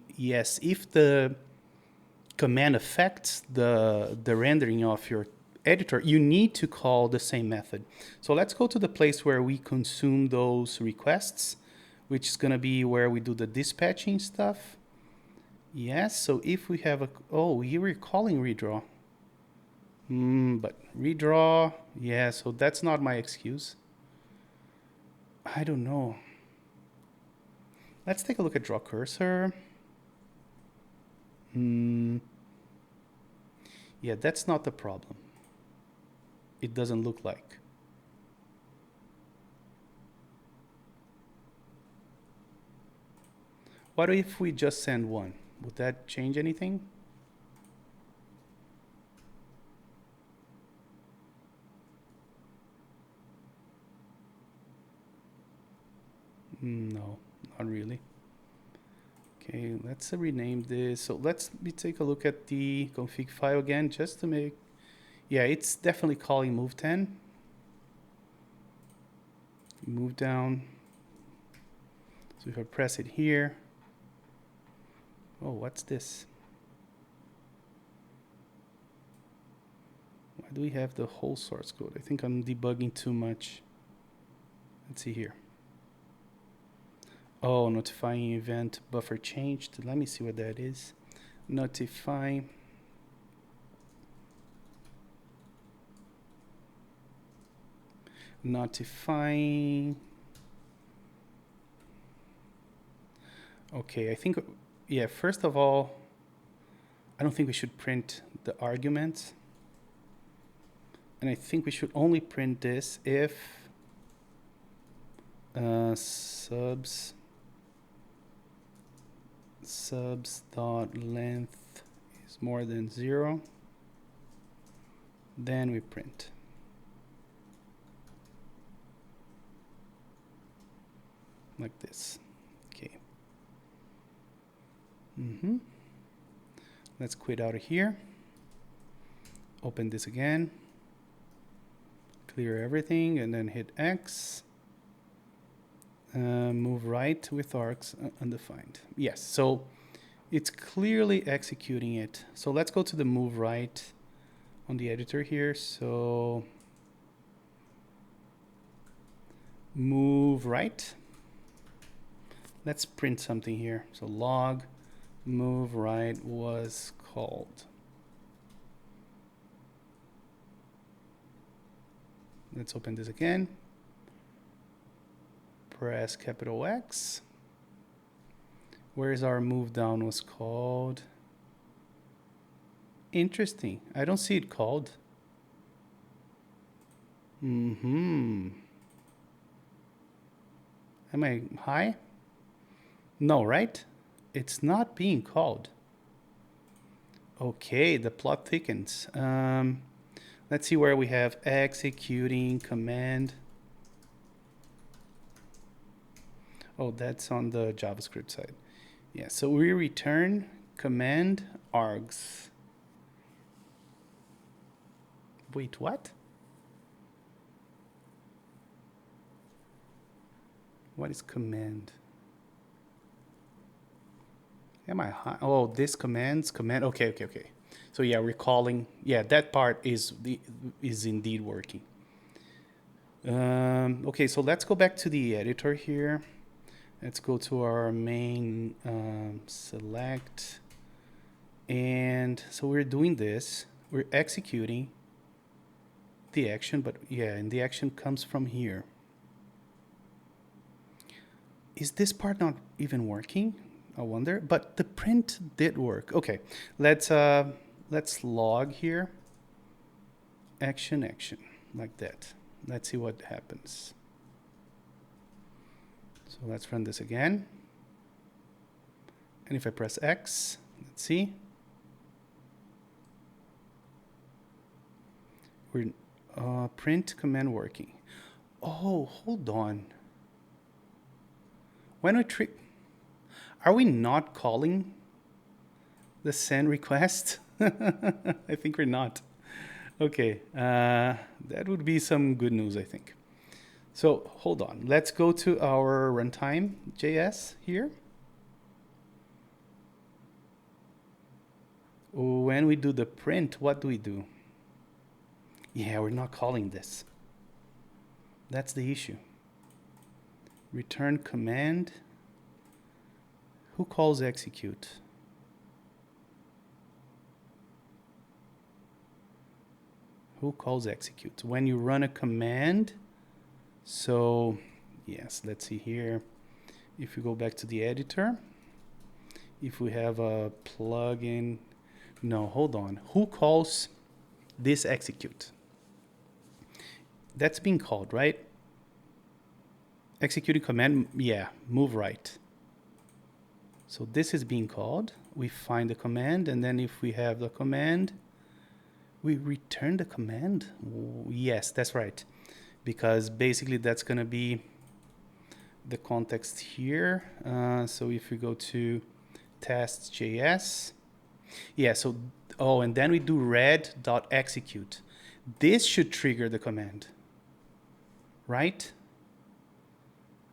command affects the rendering of your editor, you need to call the same method. So let's go to the place where we consume those requests, which is going to be where we do the dispatching stuff. Yes, so if we have here we're calling redraw. But redraw, yeah, so that's not my excuse. I don't know. Let's take a look at draw cursor. Yeah, that's not the problem. It doesn't look like. What if we just send one? Would that change anything? No, not really. Okay, let's rename this. So let's take a look at the config file again, just to make, yeah, it's definitely calling move 10. Move down. So if I press it here, oh, what's this? Why do we have the whole source code? I think I'm debugging too much. Let's see here. Oh, notifying event buffer changed. Let me see what that is. Notify. Notifying. Okay, I think, yeah, first of all, I don't think we should print the arguments. And I think we should only print this if subs dot length is more than 0. Then we print. Like this. Okay. Let's quit out of here. Open this again. Clear everything and then hit X. Move right with arcs undefined. Yes, so it's clearly executing it. So let's go to the move right on the editor here. So move right. Let's print something here. So log move right was called. Let's open this again. Press capital X. Where is our move down was called? Interesting. I don't see it called. Am I high? No, right? It's not being called. Okay, the plot thickens. Let's see where we have executing command. Oh, that's on the JavaScript side. Yeah, so we return command args. Wait, what? What is command? Am I high? Oh, this command. Okay. So yeah, recalling. Yeah, that part is indeed working. Okay, so let's go back to the editor here. Let's go to our main select. And so we're doing this. We're executing. the action, but yeah, and the action comes from here. Is this part not even working? I wonder, but the print did work. Okay, let's log here. Action, like that. Let's see what happens. So let's run this again. And if I press X, let's see. We're print command working. Oh, hold on. When we are we not calling the send request? I think we're not. Okay, that would be some good news, I think. So hold on, let's go to our runtime JS here. When we do the print, what do we do? Yeah, we're not calling this. That's the issue. Return command. Who calls execute? Who calls execute? When you run a command. So yes, let's see here. If we go back to the editor, if we have a plugin, no, hold on. Who calls this execute? That's being called, right? Executing command, yeah, move right. So this is being called. We find the command, and then if we have the command, we return the command. Yes, that's right. Because basically that's going to be the context here. So if we go to test.js, yeah, so, oh, and then we do red.execute. This should trigger the command, right?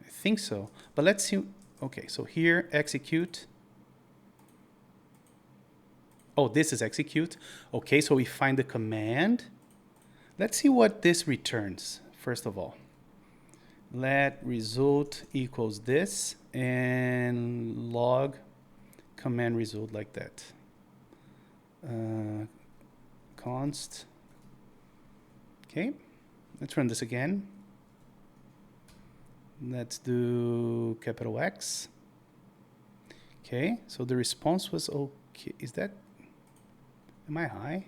I think so. But let's see. Okay, so here, execute. Oh, this is execute. Okay, so we find the command. Let's see what this returns, first of all. Let result equals this, and log command result like that. Const. Okay, let's run this again. Let's do capital X. Okay, so the response was okay. Is that, am I high?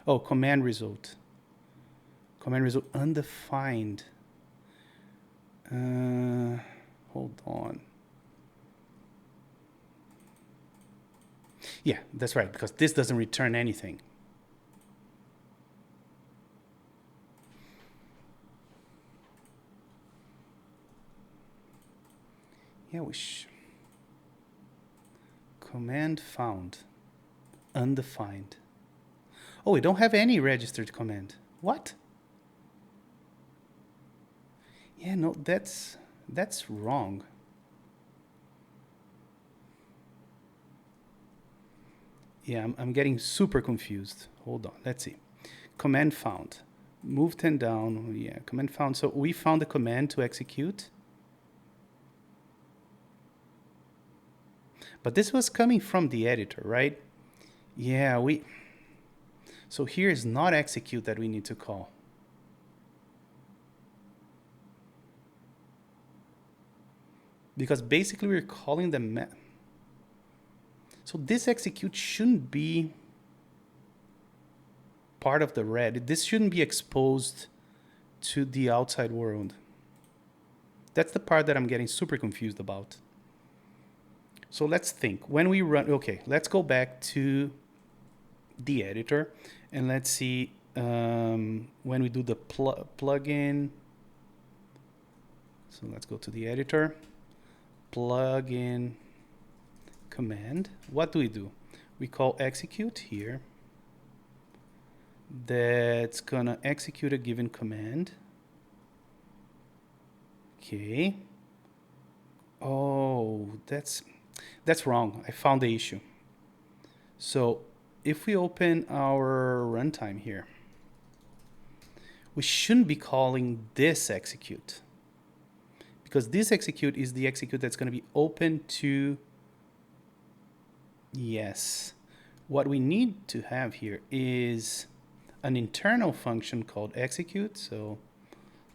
Oh, command result. Command result undefined. Hold on. Yeah, that's right, because this doesn't return anything. Yeah, command found. Undefined. Oh, we don't have any registered command. What? Yeah, no, that's wrong. Yeah, I'm getting super confused. Hold on, let's see. Command found. Move 10 down. Yeah, command found. So we found the command to execute. But this was coming from the editor, right? Yeah, so here is not execute that we need to call. Because basically we're calling the so this execute shouldn't be part of the red. This shouldn't be exposed to the outside world. That's the part that I'm getting super confused about. So let's think. When we run, okay, let's go back to the editor and let's see when we do the plugin. So let's go to the editor, plugin command. What do? We call execute here. That's gonna execute a given command. Okay. Oh, that's wrong. I found the issue. So if we open our runtime here, we shouldn't be calling this execute, because this execute is the execute that's going to be open to, yes. What we need to have here is an internal function called execute. So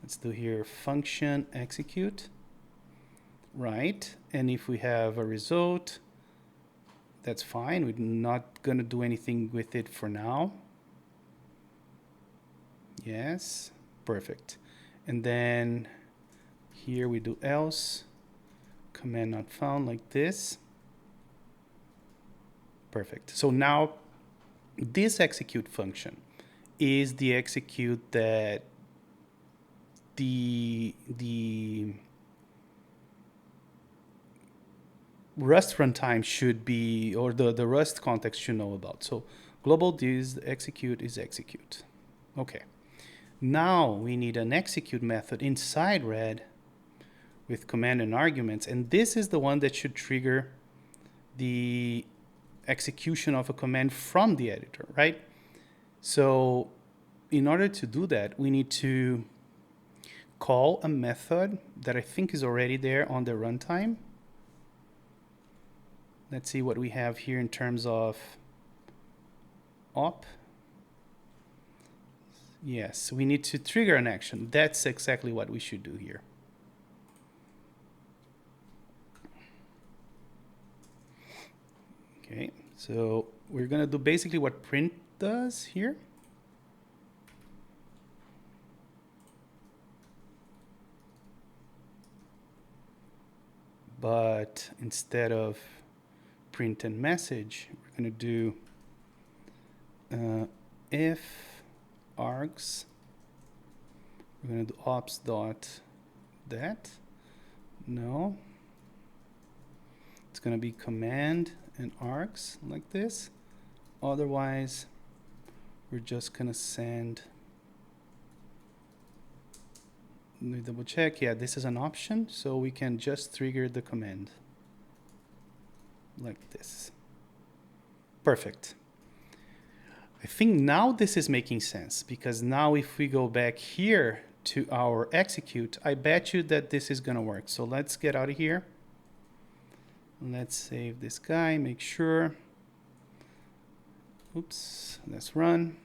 let's do here function execute, right? And if we have a result, that's fine. We're not going to do anything with it for now. Yes, perfect. And then here we do else, command not found, like this. Perfect. So now this execute function is the execute that the Rust runtime should be, or the Rust context should know about. So global this execute is execute. Okay. Now we need an execute method inside red with command and arguments, and this is the one that should trigger the execution of a command from the editor, right? So in order to do that, we need to call a method that I think is already there on the runtime. Let's see what we have here in terms of op. Yes, we need to trigger an action. That's exactly what we should do here. Okay, so we're gonna do basically what print does here. But instead of print and message, we're gonna do if args, we're gonna do ops dot that. No, it's gonna be command and args like this. Otherwise, we're just gonna send. Let me double check. Yeah, this is an option, so we can just trigger the command like this. Perfect. I think now this is making sense, because now if we go back here to our execute, I bet you that this is gonna work. So let's get out of here. Let's save this guy, make sure. Oops, let's run.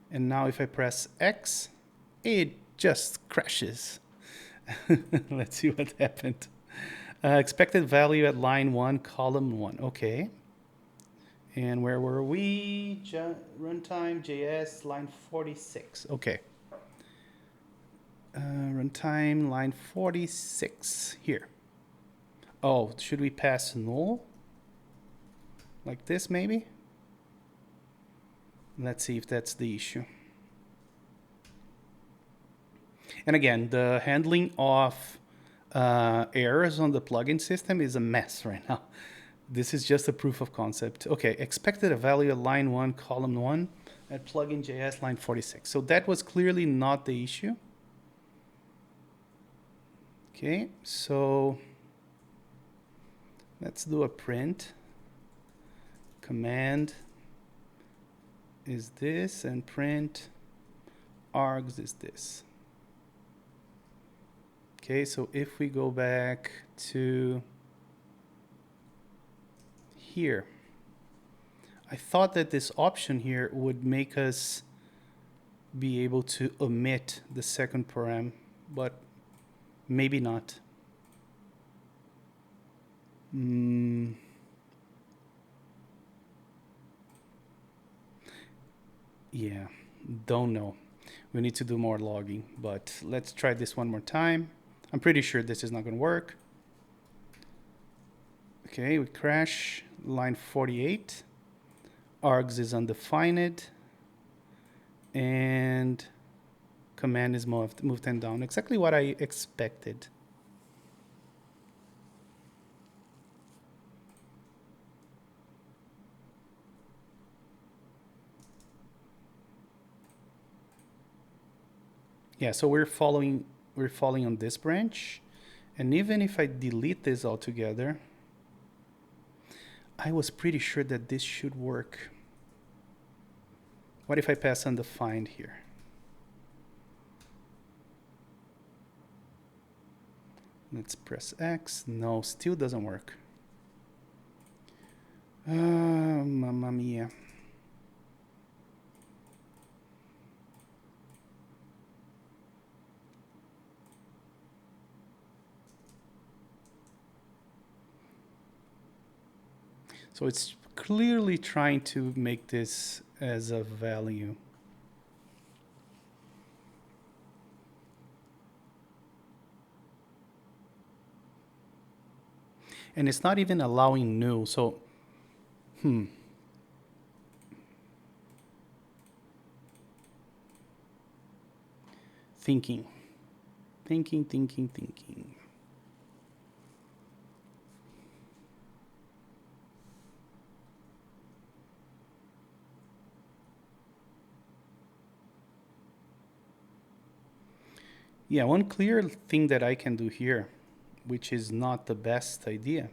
And now if I press X, it just crashes. Let's see what happened. Expected value at line 1, column 1. Okay. And where were we? Runtime JS line 46. Okay. Runtime line 46 here. Oh, should we pass null? Like this maybe? Let's see if that's the issue. And again, the handling of errors on the plugin system is a mess right now. This is just a proof of concept. Okay, expected a value at line 1, column 1 at plugin JS line 46. So that was clearly not the issue. Okay, so let's do a print. Command is this, and print args is this. Okay, so if we go back to here, I thought that this option here would make us be able to omit the second param, but maybe not. Yeah, don't know. We need to do more logging, but let's try this one more time. I'm pretty sure this is not going to work. Okay, we crash line 48. Args is undefined, and command is moved 10 down. Exactly what I expected. Yeah, so we're following on this branch, and even if I delete this altogether, I was pretty sure that this should work. What if I pass undefined here? Let's press X. No, still doesn't work. Mamma mia. So it's clearly trying to make this as a value. And it's not even allowing new. So, thinking. Yeah, one clear thing that I can do here, which is not the best idea,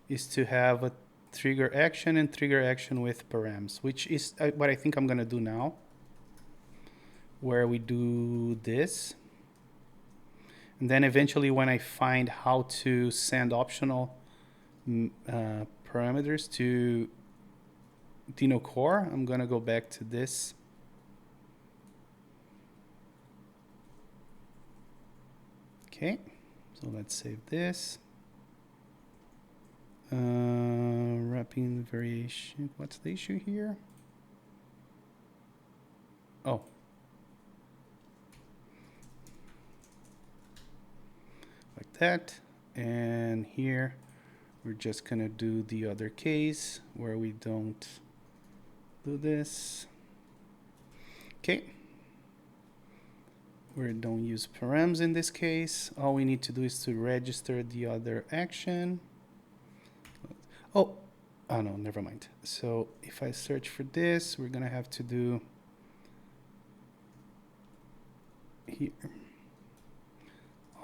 is to have a trigger action and trigger action with params, which is what I think I'm going to do now, where we do this. And then eventually when I find how to send optional parameters to Dino Core, I'm going to go back to this. Okay, so let's save this. Wrapping variation. What's the issue here? Oh. Like that. And here we're just going to do the other case where we don't do this. Okay. We don't use params in this case. All we need to do is to register the other action. Oh, no, never mind. So if I search for this, we're going to have to do here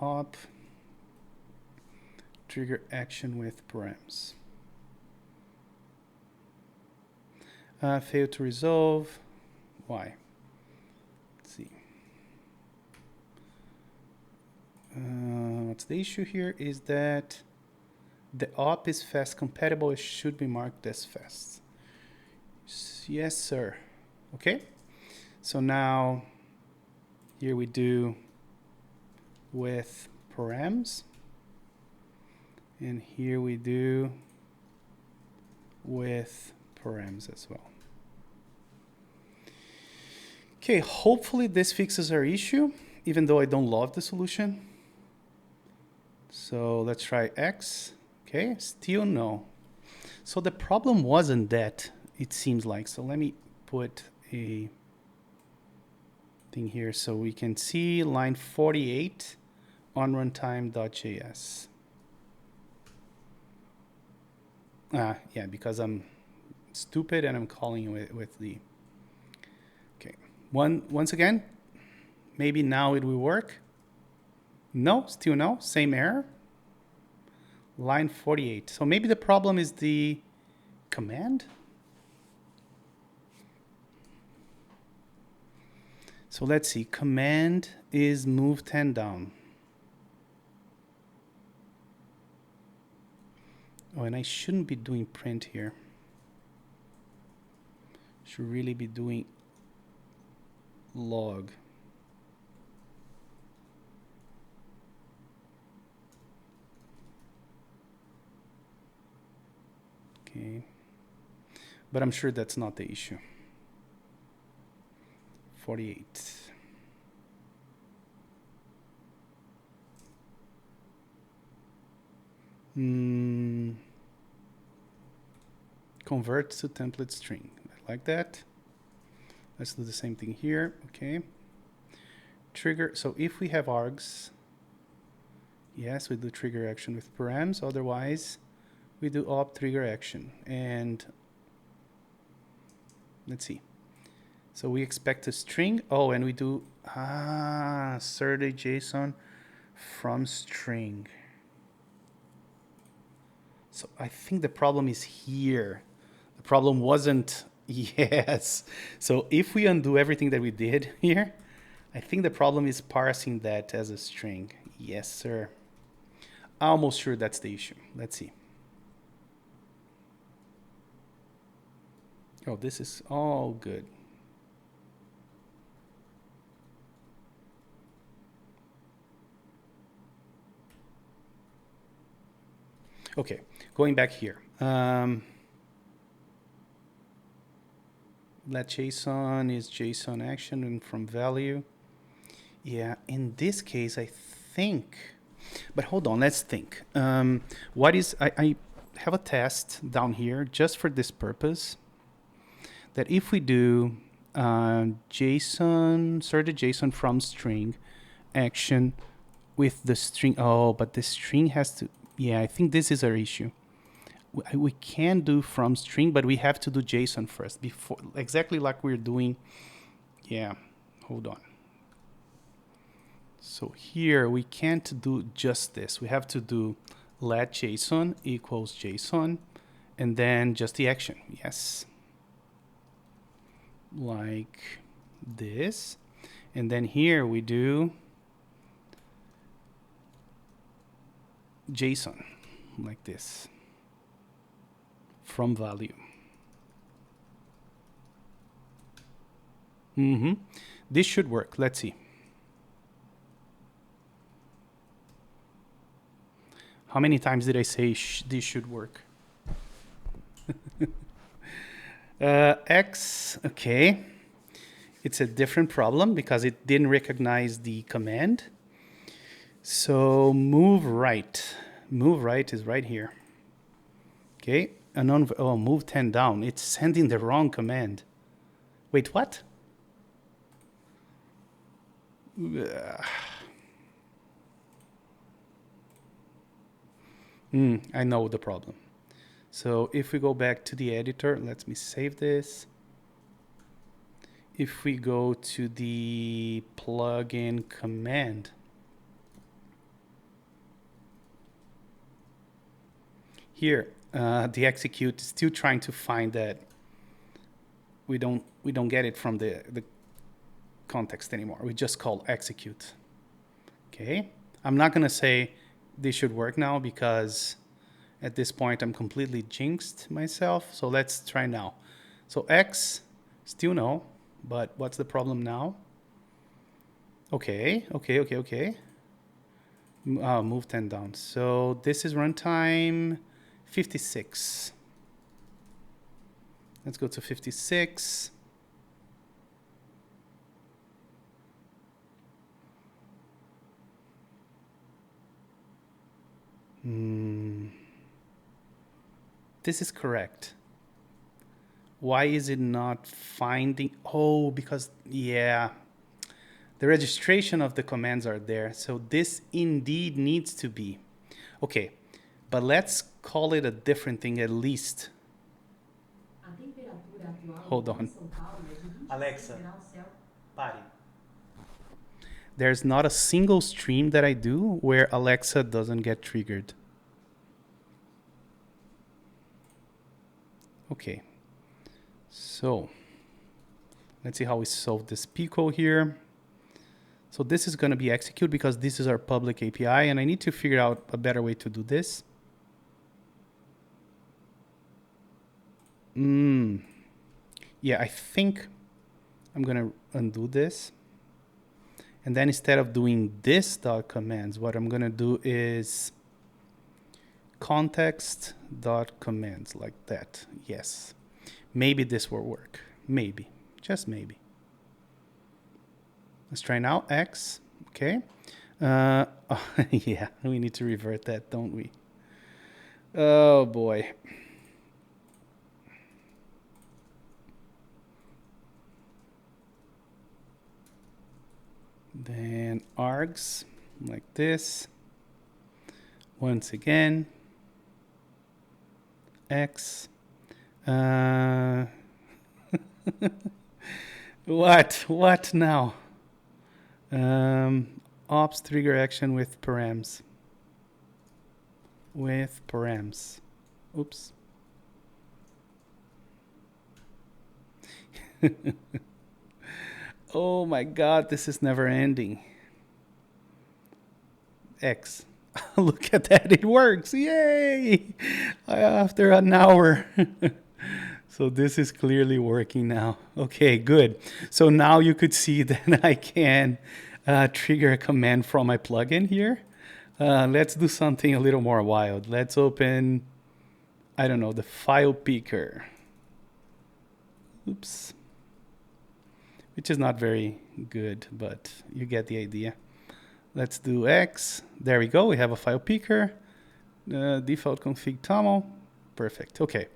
op trigger action with params. Failed to resolve. Why? Let's see. What's the issue here is that the op is fast compatible. It should be marked as fast. Yes, sir. Okay. So now here we do with params. And here we do with params as well. Okay, hopefully this fixes our issue, even though I don't love the solution. So let's try X. Okay, still no. So the problem wasn't that, it seems like. So let me put a thing here so we can see line 48 on runtime.js. Yeah, because I'm stupid and I'm calling with the... Okay, once again, maybe now it will work. No, still no, same error. Line 48. So maybe the problem is the command. So let's see, command is move 10 down. Oh, and I shouldn't be doing print here. Should really be doing log. Okay. But I'm sure that's not the issue. 48. Convert to template string. I like that. Let's do the same thing here. Okay. Trigger. So if we have args, yes, we do trigger action with params. Otherwise, we do op trigger action. And let's see. So we expect a string. Oh, and we do assert a JSON from string. So I think the problem is here. The problem wasn't, yes. So if we undo everything that we did here, I think the problem is parsing that as a string. Yes, sir. Almost sure that's the issue. Let's see. Oh, this is all good. Okay, going back here. let JSON is JSON action and from value. Yeah, in this case, I think, but hold on, let's think. What is, I have a test down here just for this purpose, that if we do JSON, sort of JSON from string action with the string, oh, but the string has to, yeah, I think this is our issue. We can do from string, but we have to do JSON first, before, exactly like we're doing, yeah, hold on. So here we can't do just this. We have to do let JSON equals JSON and then just the action. Yes. Like this. And then here we do JSON like this from value. This should work. Let's see. How many times did I say this should work? X, okay. It's a different problem because it didn't recognize the command. So move right. Move right is right here. Okay. Oh, move 10 down. It's sending the wrong command. Wait, what? I know the problem. So if we go back to the editor, let me save this. If we go to the plugin command, here the execute is still trying to find that we don't get it from the context anymore. We just call execute. Okay, I'm not gonna say this should work now because at this point I'm completely jinxed myself. So let's try now. So X, still no, but what's the problem now? Okay. Move 10 down. So this is runtime 56. Let's go to 56. This is correct. Why is it not finding? Oh, because, yeah, the registration of the commands are there. So this indeed needs to be. Okay, but let's call it a different thing at least. Hold on. Alexa, pare. There's not a single stream that I do where Alexa doesn't get triggered. Okay, so let's see how we solve this pico here. So this is going to be execute because this is our public API, and I need to figure out a better way to do this. Yeah, I think I'm going to undo this. And then instead of doing this dot commands, what I'm going to do is context dot commands like that. Yes. Maybe this will work. Maybe. Just maybe. Let's try now. X. Okay. Oh, yeah, we need to revert that, don't we? Oh, boy. Then args like this. Once again. X. What now? Ops trigger action with params. With params. Oops. Oh my God, this is never ending. X. Look at that, it works. Yay! After an hour. So this is clearly working now. Okay, good. So now you could see that I can trigger a command from my plugin here. Let's do something a little more wild. Let's open, I don't know, the file picker. Oops. which is not very good, but you get the idea. Let's do X. There we go. We have a file picker. Default config toml. Perfect. Okay.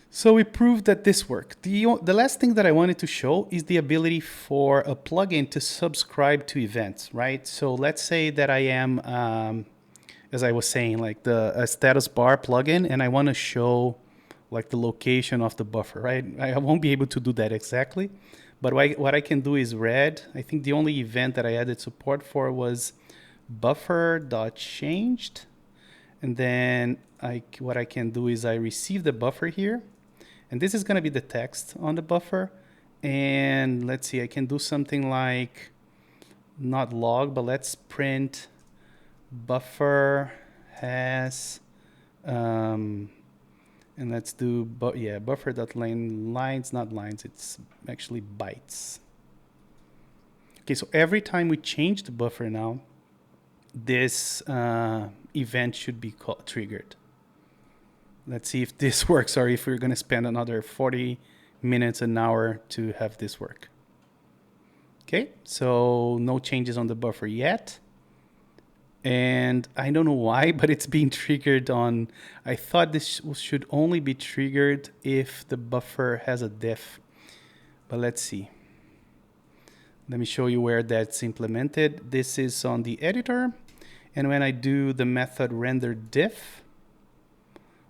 So we proved that this worked. The last thing that I wanted to show is the ability for a plugin to subscribe to events, right? So let's say that I am, as I was saying, like a status bar plugin, and I want to show like the location of the buffer, right? I won't be able to do that exactly, but what I can do is read. I think the only event that I added support for was buffer.changed. And then what I can do is I receive the buffer here. And this is going to be the text on the buffer. And let's see, I can do something like not log, but let's print buffer has, and let's do, buffer.lines, not lines, it's actually bytes. Okay, so every time we change the buffer now, this event should be triggered. Let's see if this works, or if we're going to spend another 40 minutes, an hour to have this work. Okay, so no changes on the buffer yet. And I don't know why, but it's being triggered on, I thought this should only be triggered if the buffer has a diff. But let's see. Let me show you where that's implemented. This is on the editor. And when I do the method render diff,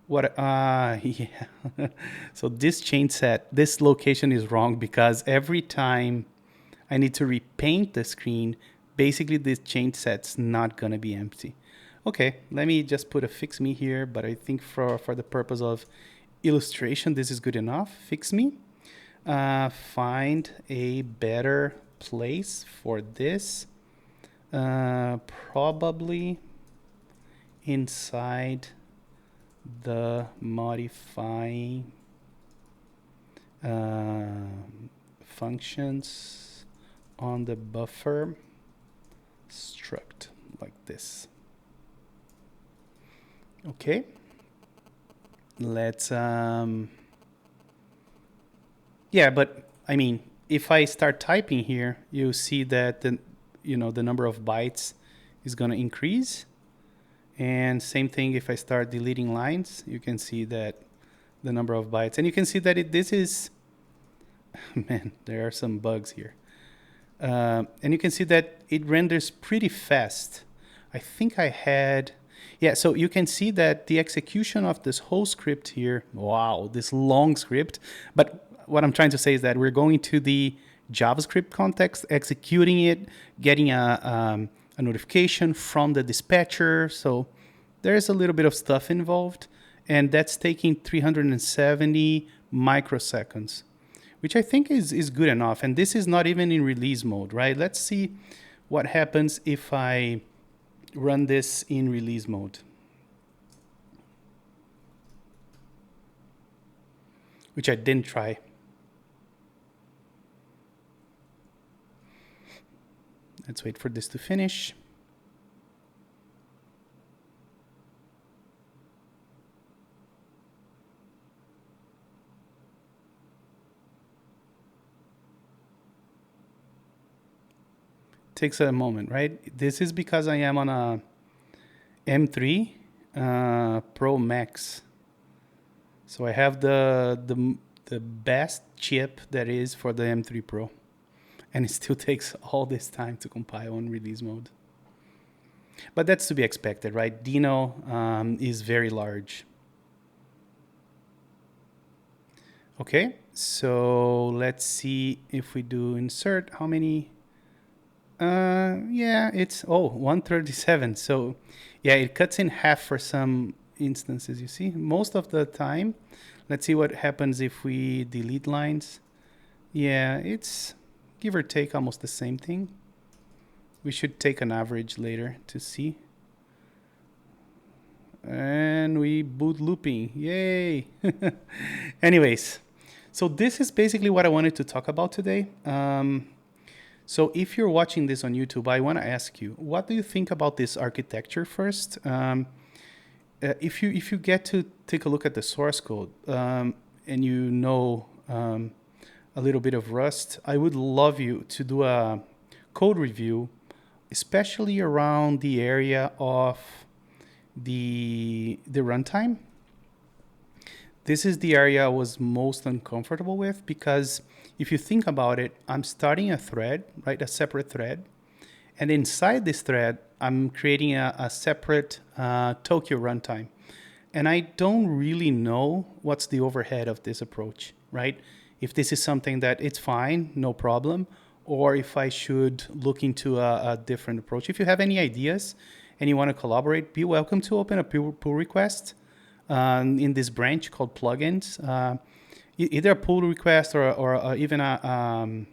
yeah. So this chain set, this location is wrong because every time I need to repaint the screen, basically this chain set's not gonna be empty. Okay, let me just put a fix me here, but I think for the purpose of illustration, this is good enough. Fix me. Find a better place for this. Probably inside the modifying functions on the buffer struct, like this. Okay, let's yeah, but I mean, if I start typing here, you see that the number of bytes is going to increase. And same thing if I start deleting lines, you can see that the number of bytes. And you can see that this is, man, there are some bugs here. And you can see that it renders pretty fast. I think I had, yeah, so you can see that the execution of this whole script here, wow, this long script. But what I'm trying to say is that we're going to the JavaScript context, executing it, getting a notification from the dispatcher. So there's a little bit of stuff involved, and that's taking 370 microseconds, which I think is good enough. And this is not even in release mode, right? Let's see what happens if I run this in release mode, which I didn't try. Let's wait for this to finish. Takes a moment, right? This is because I am on a M3 Pro Max. So I have the best chip that is for the M3 Pro. And it still takes all this time to compile on release mode. But that's to be expected, right? Dino is very large. Okay, so let's see if we do insert, how many? Yeah, it's, 137. So yeah, it cuts in half for some instances, you see. Most of the time, let's see what happens if we delete lines. Yeah, it's give or take almost the same thing. We should take an average later to see. And we boot looping, yay. Anyways, so this is basically what I wanted to talk about today. So if you're watching this on YouTube, I want to ask you, what do you think about this architecture first? If you get to take a look at the source code, and you know a little bit of Rust, I would love you to do a code review, especially around the area of the runtime. This is the area I was most uncomfortable with, because if you think about it, I'm starting a thread, right? A separate thread. And inside this thread, I'm creating a separate Tokyo runtime. And I don't really know what's the overhead of this approach, right? If this is something that it's fine, no problem, or if I should look into a different approach. If you have any ideas and you want to collaborate, be welcome to open a pull request in this branch called plugins. Either a pull request or even a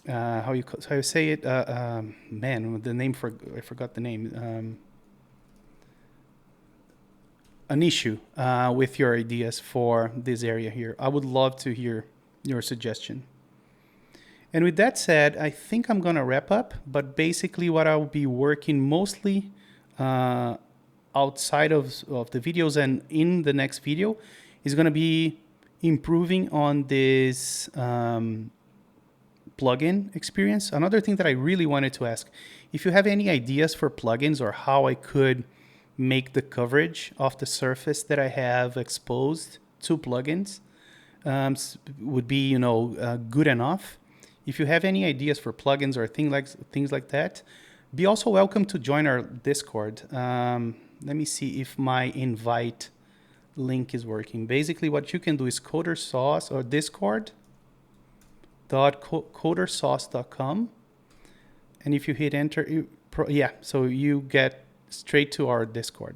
how you say it? Man, the name I forgot the name. An issue with your ideas for this area here. I would love to hear your suggestion. And with that said, I think I'm gonna wrap up. But basically, what I'll be working mostly outside of the videos and in the next video is gonna be improving on this plugin experience. Another thing that I really wanted to ask, if you have any ideas for plugins or how I could make the coverage of the surface that I have exposed to plugins would be, good enough. If you have any ideas for plugins or things like that, be also welcome to join our Discord. Let me see if my invite link is working. Basically, what you can do is codersauce or discord.codersauce.com, and if you hit enter, so you get straight to our Discord.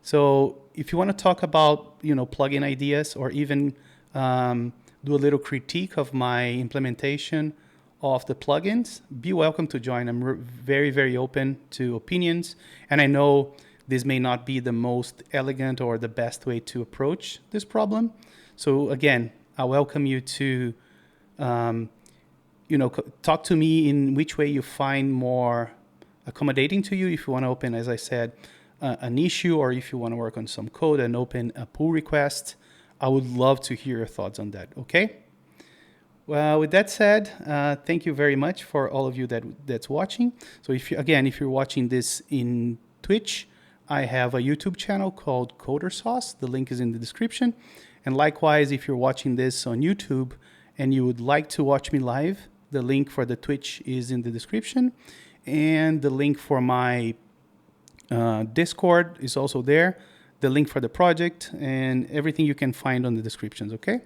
So if you want to talk about plugin ideas or even do a little critique of my implementation of the plugins, be welcome to join. I'm very, very open to opinions, and I know this may not be the most elegant or the best way to approach this problem. So again, I welcome you to talk to me in which way you find more accommodating to you. If you want to open, as I said, an issue, or if you want to work on some code and open a pull request, I would love to hear your thoughts on that. Okay. Well, with that said, thank you very much for all of you that's watching. So if you're watching this in Twitch, I have a YouTube channel called Coder Sauce. The link is in the description. And likewise, if you're watching this on YouTube and you would like to watch me live, the link for the Twitch is in the description. And the link for my Discord is also there. The link for the project and everything you can find on the descriptions, okay?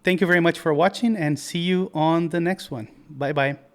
Thank you very much for watching, and see you on the next one. Bye-bye.